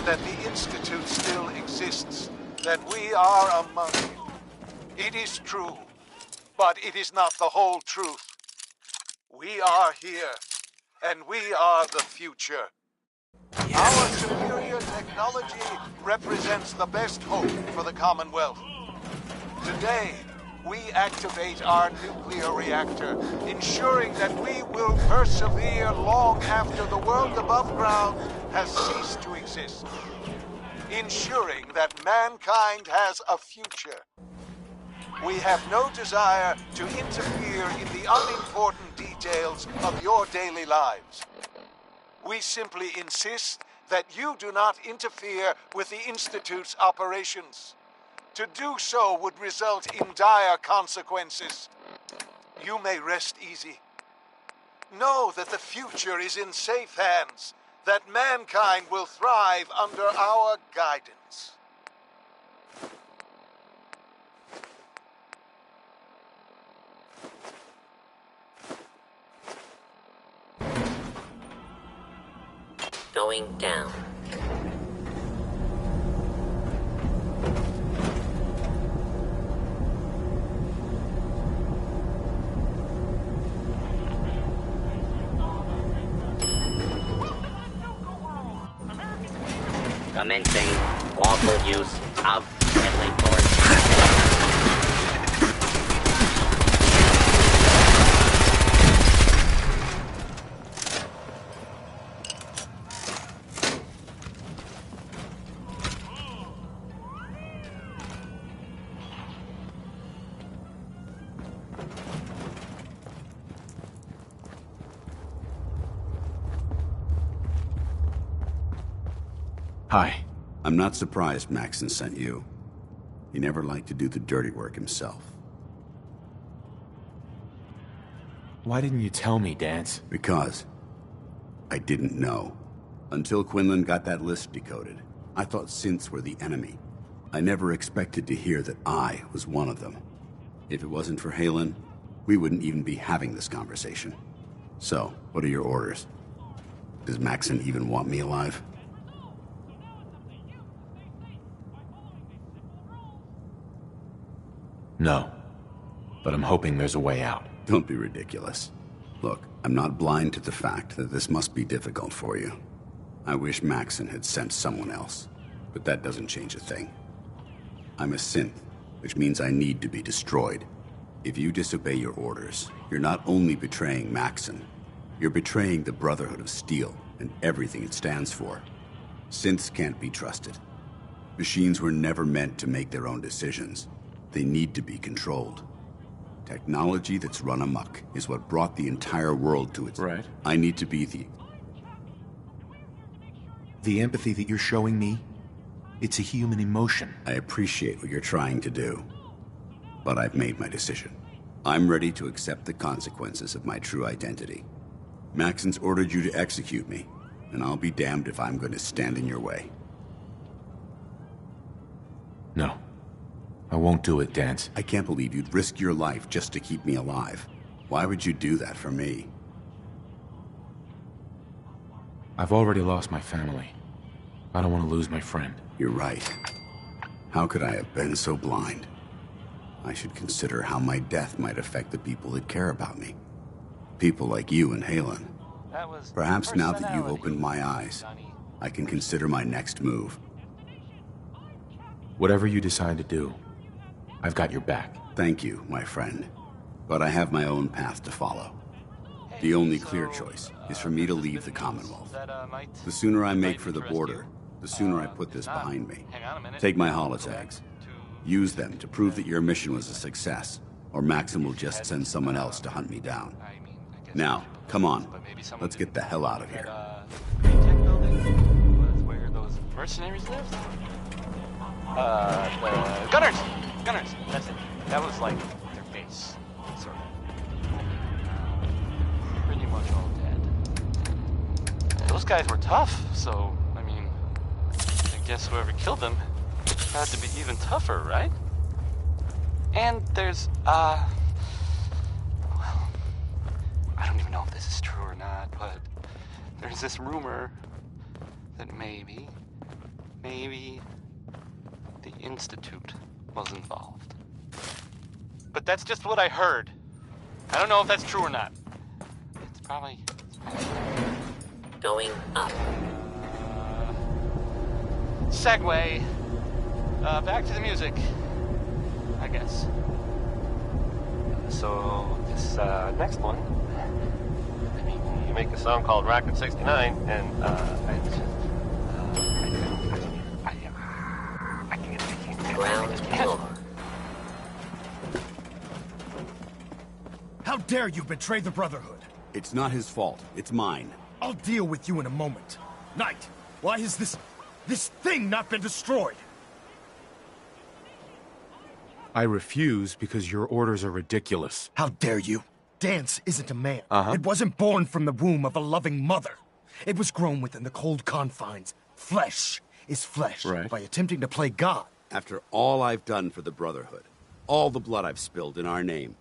That the Institute still exists, that we are among you. It is true, but it is not the whole truth. We are here, and we are the future. Our superior technology represents the best hope for the Commonwealth. Today, we activate our nuclear reactor, ensuring that we will persevere long after the world above ground has ceased to exist. Ensuring that mankind has a future. We have no desire to interfere in the unimportant details of your daily lives. We simply insist that you do not interfere with the Institute's operations. To do so would result in dire consequences. You may rest easy. Know that the future is in safe hands, that mankind will thrive under our guidance. Going down. Commencing lawful use of deadly force. Hi. I'm not surprised Maxon sent you. He never liked to do the dirty work himself. Why didn't you tell me, Dance? Because I didn't know. Until Quinlan got that list decoded, I thought synths were the enemy. I never expected to hear that I was one of them. If it wasn't for Halen, we wouldn't even be having this conversation. So, what are your orders? Does Maxon even want me alive? No. But I'm hoping there's a way out. Don't be ridiculous. Look, I'm not blind to the fact that this must be difficult for you. I wish Maxon had sent someone else, but that doesn't change a thing. I'm a synth, which means I need to be destroyed. If you disobey your orders, you're not only betraying Maxon, you're betraying the Brotherhood of Steel and everything it stands for. Synths can't be trusted. Machines were never meant to make their own decisions. They need to be controlled. Technology that's run amok is what brought the entire world to its... Right. I need to be the empathy that you're showing me, it's a human emotion. I appreciate what you're trying to do, but I've made my decision. I'm ready to accept the consequences of my true identity. Maxon's ordered you to execute me, and I'll be damned if I'm going to stand in your way. No. I won't do it, Dance. I can't believe you'd risk your life just to keep me alive. Why would you do that for me? I've already lost my family. I don't want to lose my friend. You're right. How could I have been so blind? I should consider how my death might affect the people that care about me. People like you and Halen. That was Perhaps now that you've personality, opened my eyes, Johnny. I can consider my next move. Whatever you decide to do, I've got your back. Thank you, my friend. But I have my own path to follow. The only clear choice is for me to leave the Commonwealth. The sooner I make for the border, the sooner I put this behind me. Take my holotags. Use them to prove that your mission was a success, or Maxim will just send someone else to hunt me down. Now, come on. Let's get the hell out of here. Tech building was where those mercenaries lived. The Gunners! Gunners, that's it. That was like their base, sort of. Pretty much all dead. Those guys were tough, so, I mean, I guess whoever killed them had to be even tougher, right? And there's, well, I don't even know if this is true or not, but there's this rumor that maybe the Institute was involved. But that's just what I heard. I don't know if that's true or not. It's probably Going up. segue. Back to the music, I guess. So, this next one, I mean, you make a song called Rocket 69, and Ground floor. How dare you betray the Brotherhood? It's not his fault. It's mine. I'll deal with you in a moment. Knight, why has this thing not been destroyed? I refuse because your orders are ridiculous. How dare you? Dance isn't a man. Uh-huh. It wasn't born from the womb of a loving mother. It was grown within the cold confines. Flesh is flesh. Right. By attempting to play God. After all I've done for the Brotherhood, all the blood I've spilled in our name,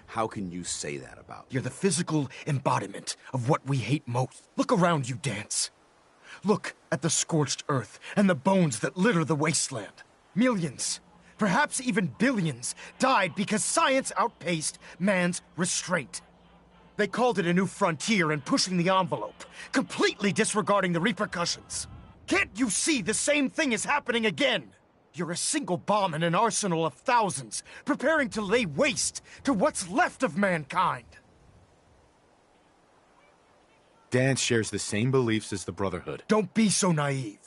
how can you say that about me? You're the physical embodiment of what we hate most. Look around you, Dance. Look at the scorched earth and the bones that litter the wasteland. Millions, perhaps even billions, died because science outpaced man's restraint. They called it a new frontier and pushing the envelope, completely disregarding the repercussions. Can't you see the same thing is happening again? You're a single bomb in an arsenal of thousands, preparing to lay waste to what's left of mankind. Dance shares the same beliefs as the Brotherhood. Don't be so naive.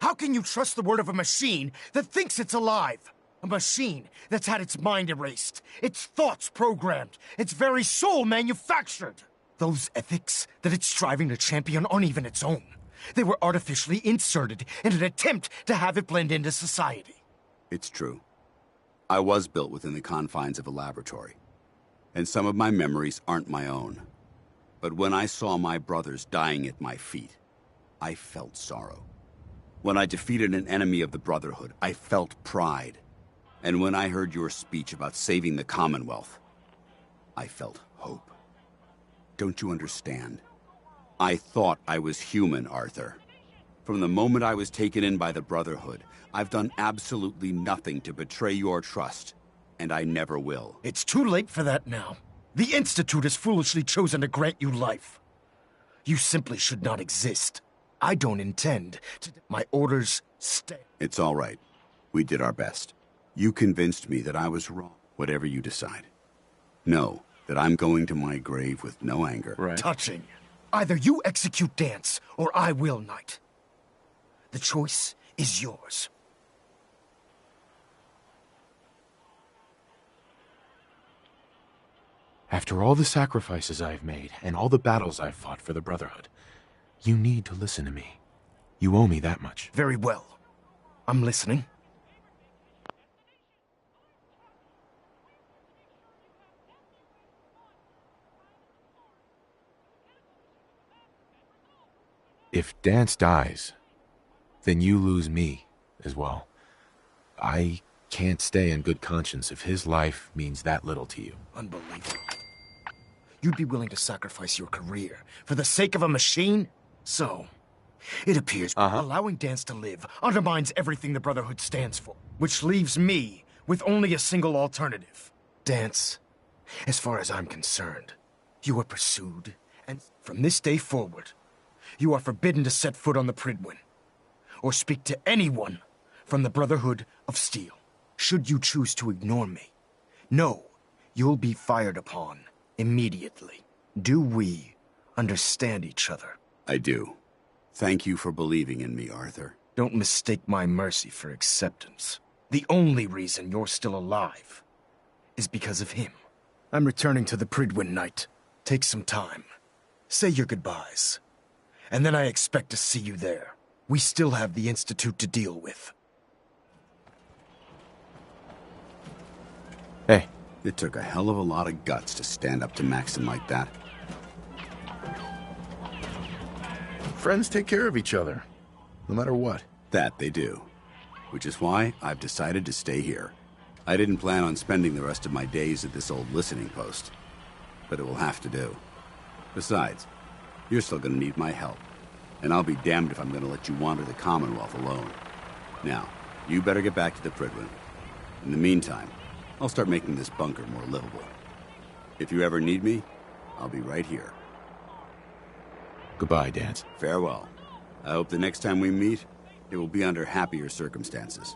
How can you trust the word of a machine that thinks it's alive? A machine that's had its mind erased, its thoughts programmed, its very soul manufactured. Those ethics that it's striving to champion aren't even its own. They were artificially inserted in an attempt to have it blend into society. It's true. I was built within the confines of a laboratory, and some of my memories aren't my own. But when I saw my brothers dying at my feet, I felt sorrow. When I defeated an enemy of the Brotherhood, I felt pride. And when I heard your speech about saving the Commonwealth, I felt hope. Don't you understand? I thought I was human, Arthur. From the moment I was taken in by the Brotherhood, I've done absolutely nothing to betray your trust, and I never will. It's too late for that now. The Institute has foolishly chosen to grant you life. You simply should not exist. I don't intend to... My orders stay. It's all right. We did our best. You convinced me that I was wrong, whatever you decide. Know that I'm going to my grave with no anger. Right. Touching. Either you execute Dance, or I will, Knight. The choice is yours. After all the sacrifices I've made, and all the battles I've fought for the Brotherhood, you need to listen to me. You owe me that much. Very well. I'm listening. If Dance dies, then you lose me as well. I can't stay in good conscience if his life means that little to you. Unbelievable. You'd be willing to sacrifice your career for the sake of a machine? So, it appears allowing Dance to live undermines everything the Brotherhood stands for, which leaves me with only a single alternative. Dance, as far as I'm concerned, you were pursued And from this day forward, you are forbidden to set foot on the Pridwin, or speak to anyone from the Brotherhood of Steel. Should you choose to ignore me, know you'll be fired upon immediately. Do we understand each other? I do. Thank you for believing in me, Arthur. Don't mistake my mercy for acceptance. The only reason you're still alive is because of him. I'm returning to the Pridwin Night. Take some time. Say your goodbyes. And then I expect to see you there. We still have the Institute to deal with. Hey. It took a hell of a lot of guts to stand up to Maxon like that. Friends take care of each other, no matter what. That they do. Which is why I've decided to stay here. I didn't plan on spending the rest of my days at this old listening post, but it will have to do. Besides, you're still gonna need my help, and I'll be damned if I'm gonna let you wander the Commonwealth alone. Now, you better get back to the Pridwin. In the meantime, I'll start making this bunker more livable. If you ever need me, I'll be right here. Goodbye, Dance. Farewell. I hope the next time we meet, it will be under happier circumstances.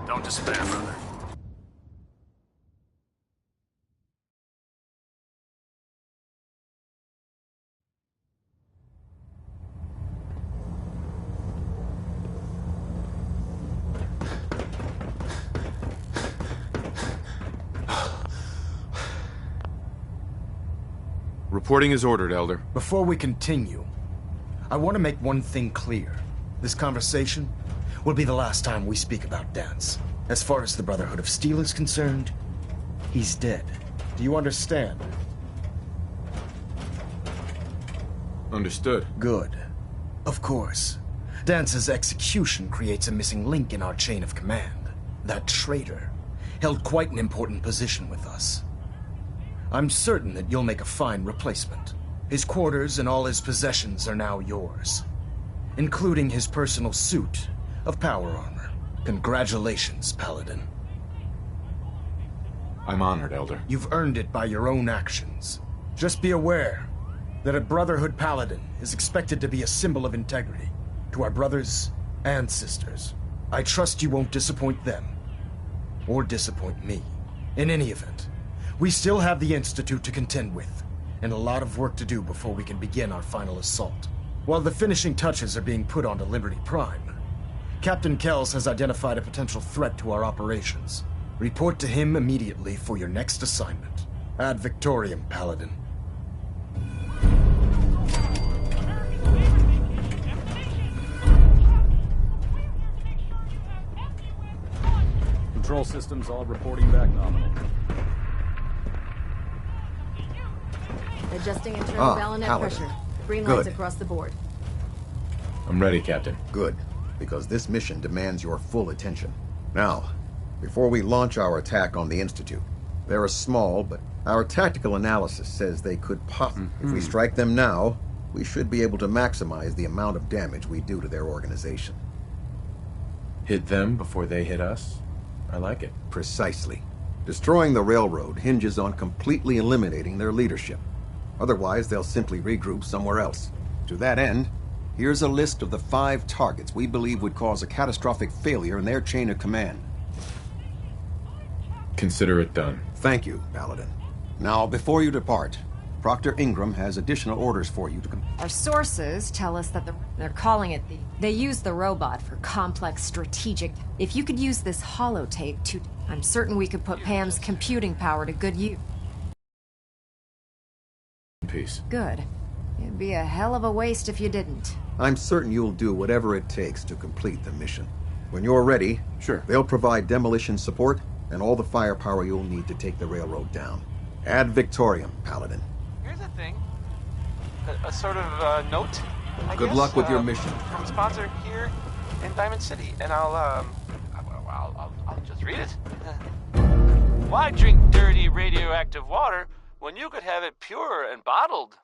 Don't despair, brother. Reporting is ordered, Elder. Before we continue, I want to make one thing clear. This conversation will be the last time we speak about Dance. As far as the Brotherhood of Steel is concerned, he's dead. Do you understand? Understood. Good. Of course. Dance's execution creates a missing link in our chain of command. That traitor held quite an important position with us. I'm certain that you'll make a fine replacement. His quarters and all his possessions are now yours, including his personal suit of power armor. Congratulations, Paladin. I'm honored, Elder. You've earned it by your own actions. Just be aware that a Brotherhood Paladin is expected to be a symbol of integrity to our brothers and sisters. I trust you won't disappoint them, or disappoint me. In any event, we still have the Institute to contend with, and a lot of work to do before we can begin our final assault. While the finishing touches are being put onto Liberty Prime, Captain Kells has identified a potential threat to our operations. Report to him immediately for your next assignment. Ad Victoriam, Paladin. Control systems all reporting back nominal. Adjusting internal bayonet pressure. Green lights across the board. I'm ready, Captain. Good, because this mission demands your full attention. Now, before we launch our attack on the Institute, they're a small, but our tactical analysis says they could pop. If we strike them now, we should be able to maximize the amount of damage we do to their organization. Hit them before they hit us? I like it. Precisely. Destroying the railroad hinges on completely eliminating their leadership. Otherwise, they'll simply regroup somewhere else. To that end, here's a list of the 5 targets we believe would cause a catastrophic failure in their chain of command. Consider it done. Thank you, Paladin. Now, before you depart, Proctor Ingram has additional orders for you to Our sources tell us that they're calling it they use the robot for complex strategic. If you could use this holotape to, I'm certain we could put Pam's computing power to good use. Peace. Good. It'd be a hell of a waste if you didn't. I'm certain you'll do whatever it takes to complete the mission. When you're ready, they'll provide demolition support and all the firepower you'll need to take the railroad down. Ad Victoriam, Paladin. Here's the thing. A sort of note, I Good guess, luck with your mission. from a sponsor here in Diamond City, and I'll just read it. Why drink dirty radioactive water when you could have it pure and bottled?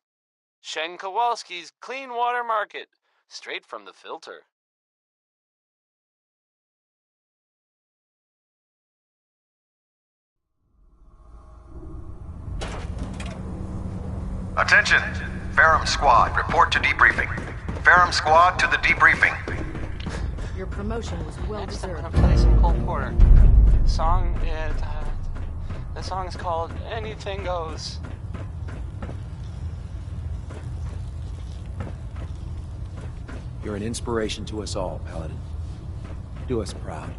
Shen Kowalski's Clean Water Market, straight from the filter. Attention! Ferrum Squad, report to debriefing. Ferrum Squad to the debriefing. Your promotion was well deserved. I'm gonna play some Cole Porter. The song is called Anything Goes. You're an inspiration to us all, Paladin. Do us proud.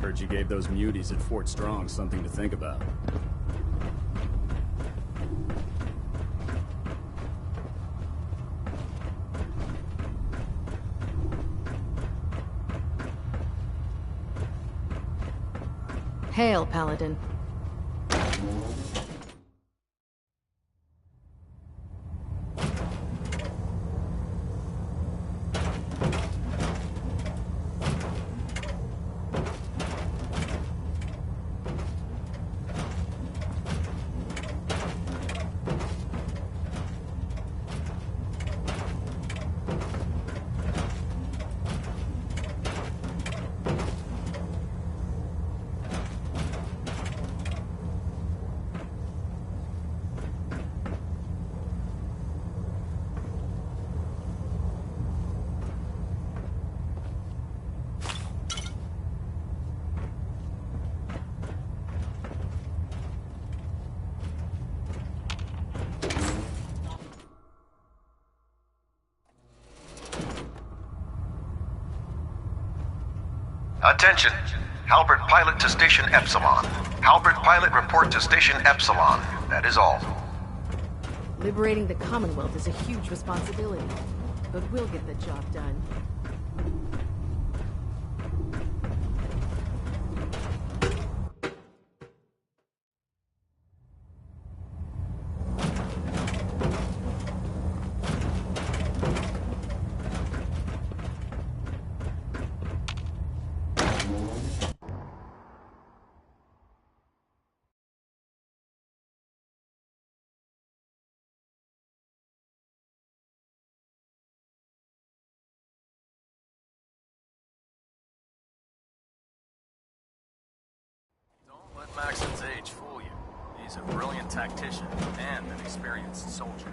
Heard you gave those muties at Fort Strong something to think about. Hail, Paladin. Attention! Halbert Pilot to Station Epsilon. Halbert Pilot, report to Station Epsilon. That is all. Liberating the Commonwealth is a huge responsibility, but we'll get the job done. Maxon's age fool you. He's a brilliant tactician and an experienced soldier.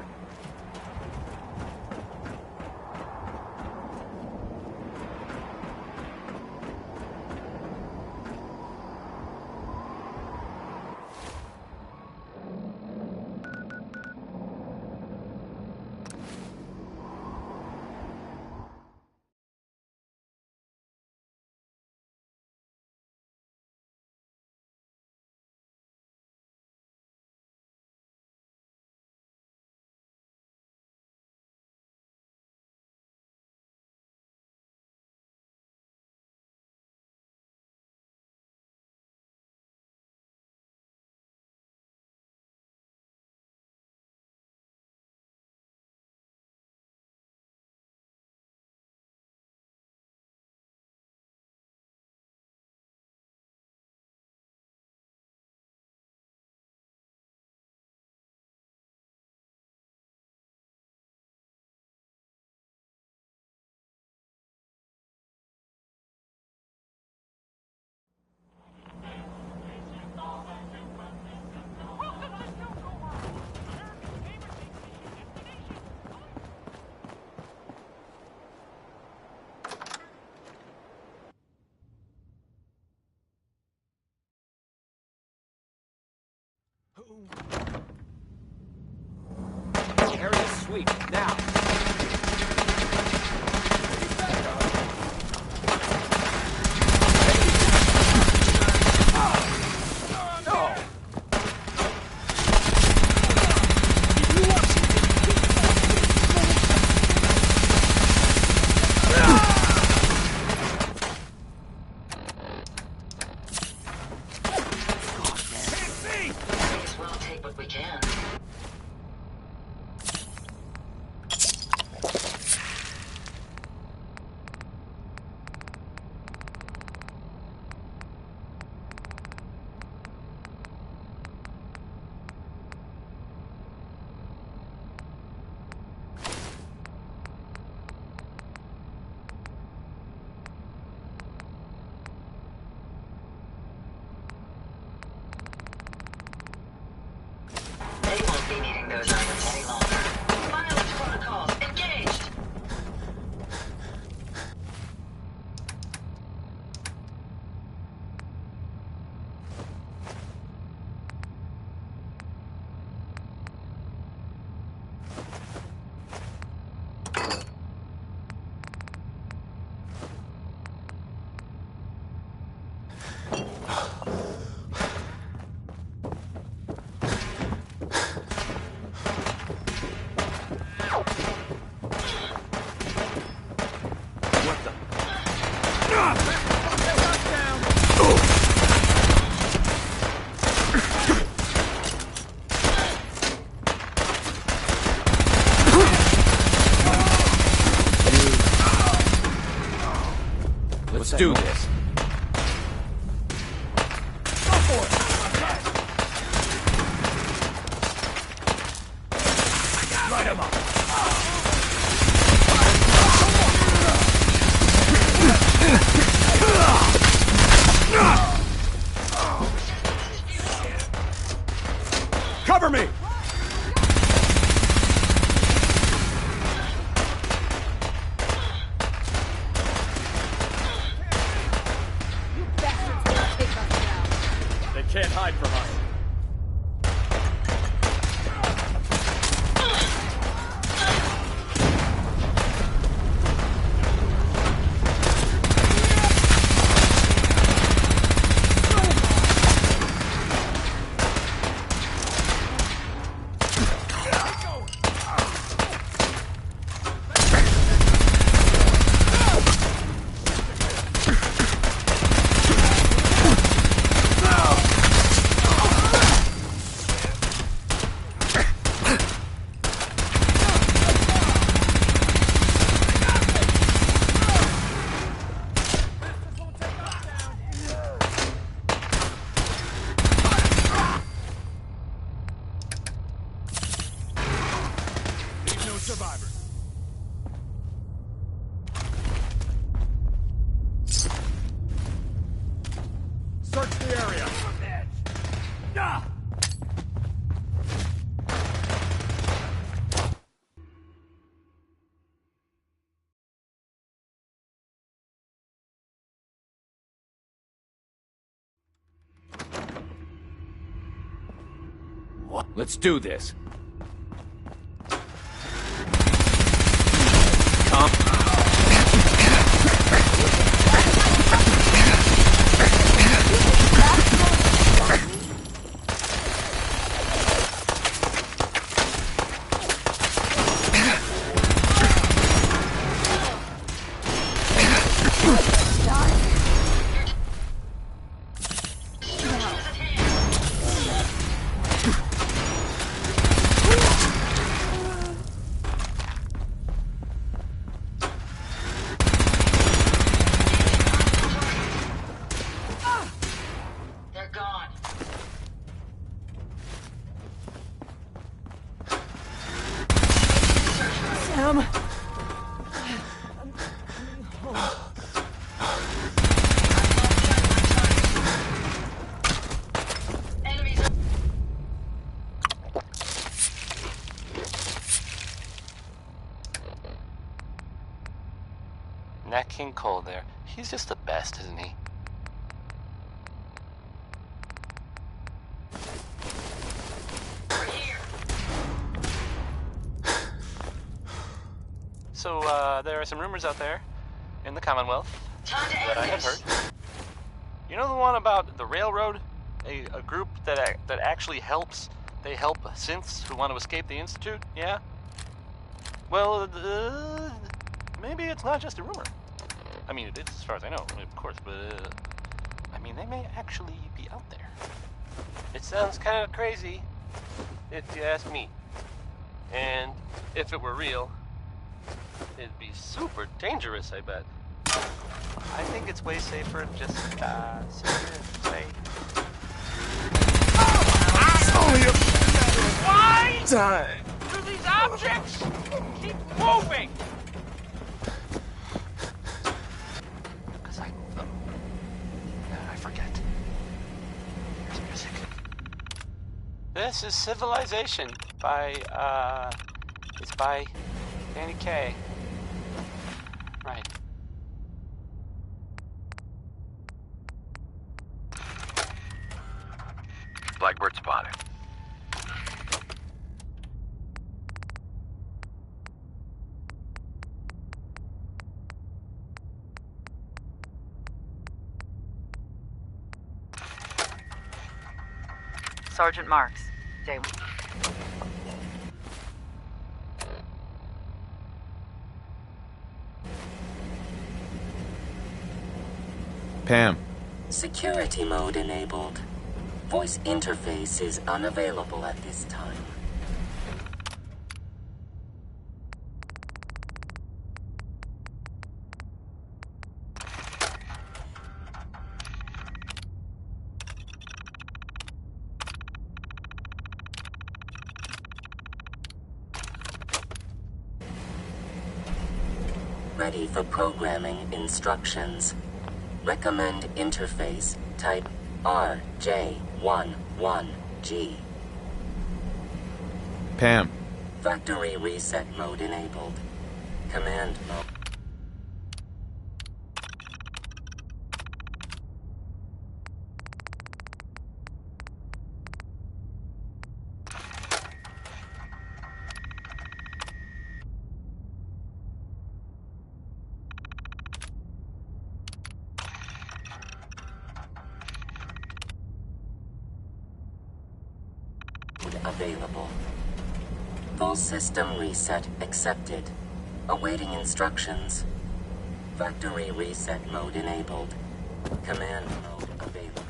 Area sweep, now! Those items any longer. Violence protocols engaged. Let's do this. Go for it. Light him up. Cover me! They can't hide from us. Survivors. Search the area. Let's do this. Nat King Cole there. He's just the best, isn't he? So, there are some rumors out there in the Commonwealth that I have heard. You know the one about the railroad? A group that actually helps. They help synths who want to escape the Institute, yeah? Well, maybe it's not just a rumor. I mean, it is as far as I know, of course, but, I mean, they may actually be out there. It sounds kind of crazy, if you ask me. And if it were real, it'd be super dangerous, I bet. I think it's way safer just sit here and say. Only a why time. Do these objects keep moving? Because I move them. I forget. Here's music. This is Civilization by, it's by Danny Kaye. Right. Blackbird spotted. Sergeant Marks, Day. Pam. Security mode enabled. Voice interface is unavailable at this time. Ready for programming instructions. Recommend interface type RJ11G. Pam. Factory reset mode enabled. Command mode. Available. Full system reset accepted. Awaiting instructions. Factory reset mode enabled. Command mode available.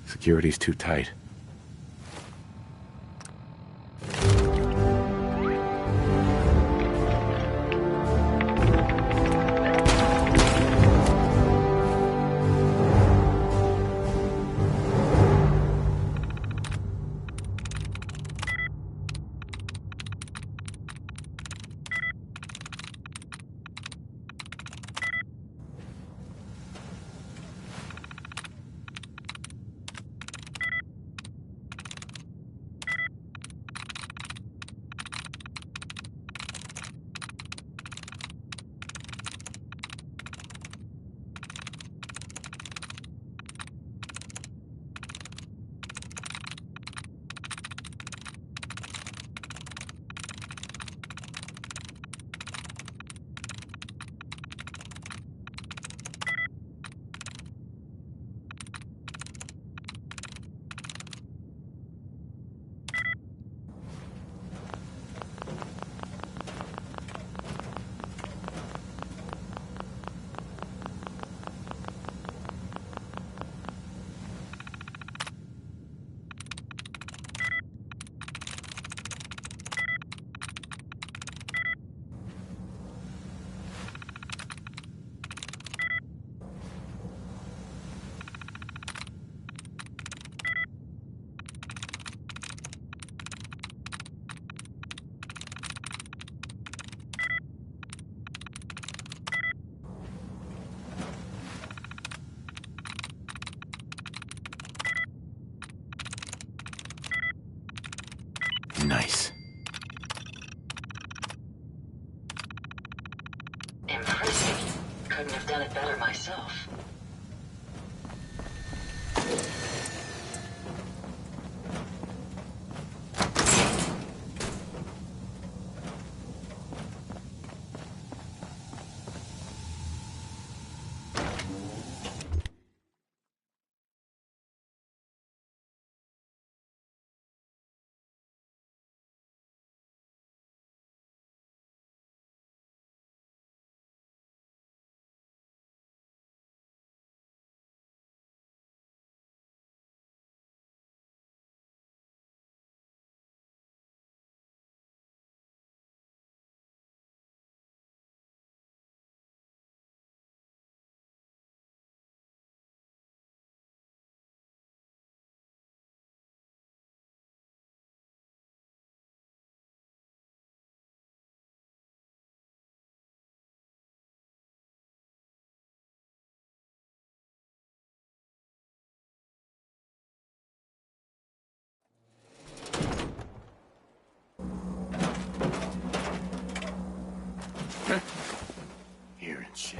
Security's too tight. Nice. Impressive. Couldn't have done it better myself. Hearing shit.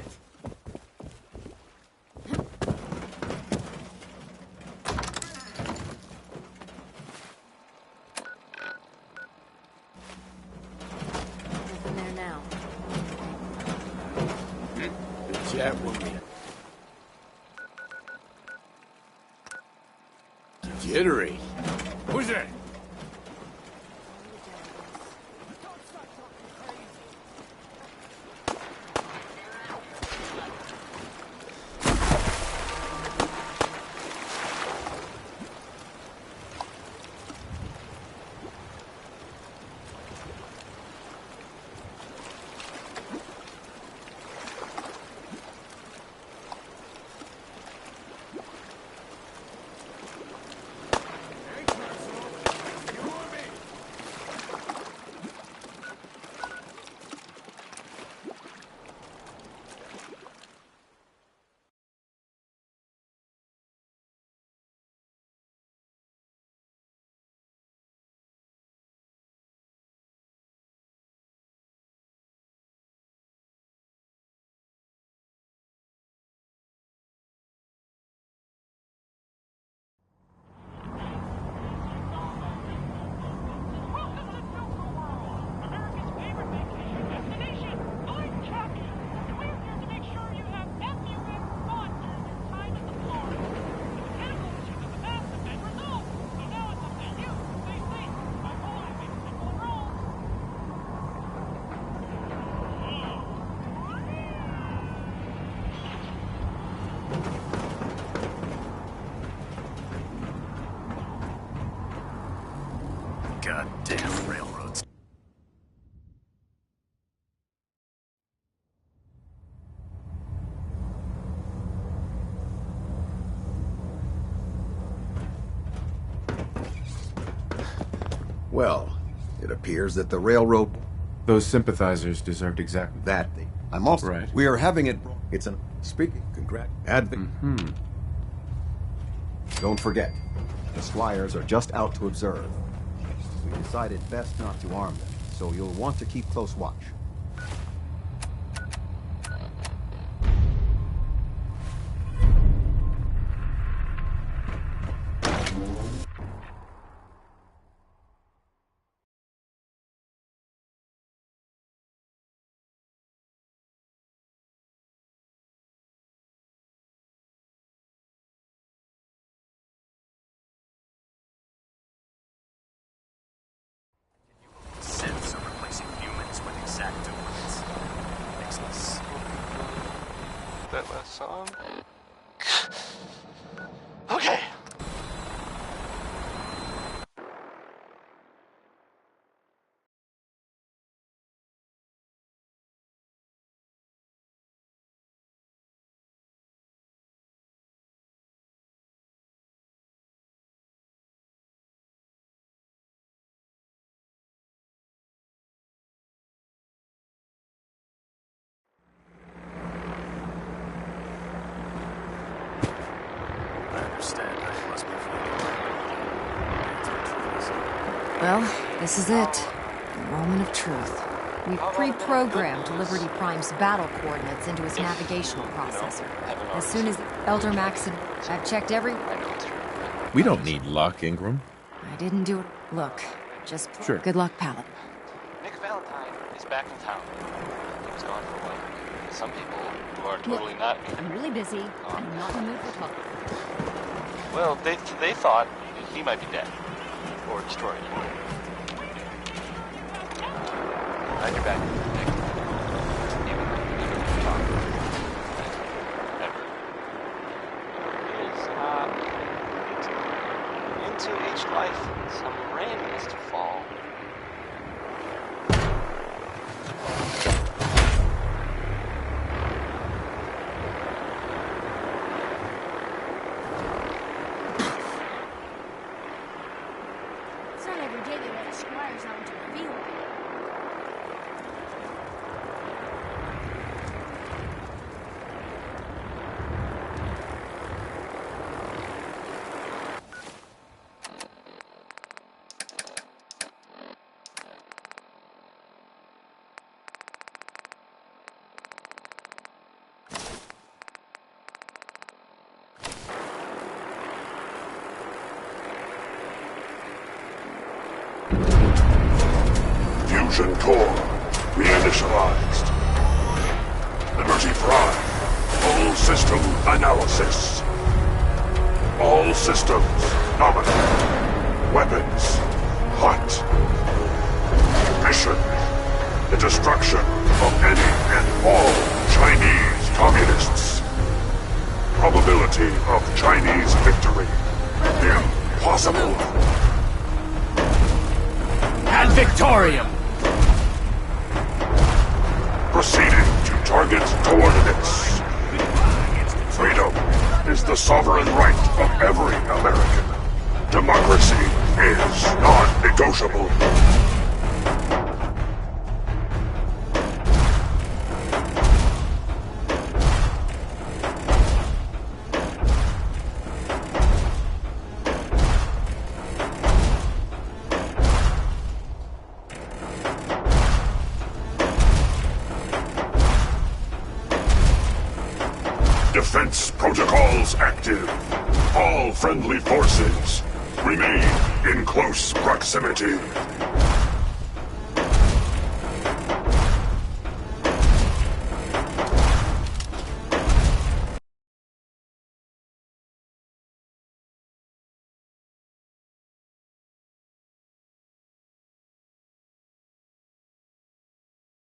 Nothing there now. The chat will be jittery. Who's that? Goddamn railroads. Well, it appears that the railroad... Those sympathizers deserved exactly that. I'm also... Right. We are having it... It's an... Speaking, Don't forget, the Squires are just out to observe. We decided best not to arm them, so you'll want to keep close watch. Synths are replacing humans with exactoids. Makes That last song? Okay. Well, This is it. The moment of truth. We've pre-programmed Liberty Prime's battle coordinates into its navigational processor. As soon as Elder Max had... I've checked every... We don't need luck, Ingram. I didn't do it. Look, just good luck, Paladin. Nick Valentine is back in town. He was gone for a while. Some people who are totally not... I'm really busy. I'm not in the mood for talk. Well, they thought he might be dead. Or destroyed. Glad you're back, Nick. Even talk. Remember. Into each life, some rain is to fall. It's not every day they let the squires out into the field. Fusion core reinitialized. Liberty Prime. Full system analysis. All systems nominal. Weapons hot. Mission: the destruction of any and all Chinese communists. Probability of Chinese victory: impossible. Ad Victorium! Proceeding to target coordinates. Freedom is the sovereign right of every American. Democracy is non-negotiable. Defense protocols active. All friendly forces remain in close proximity.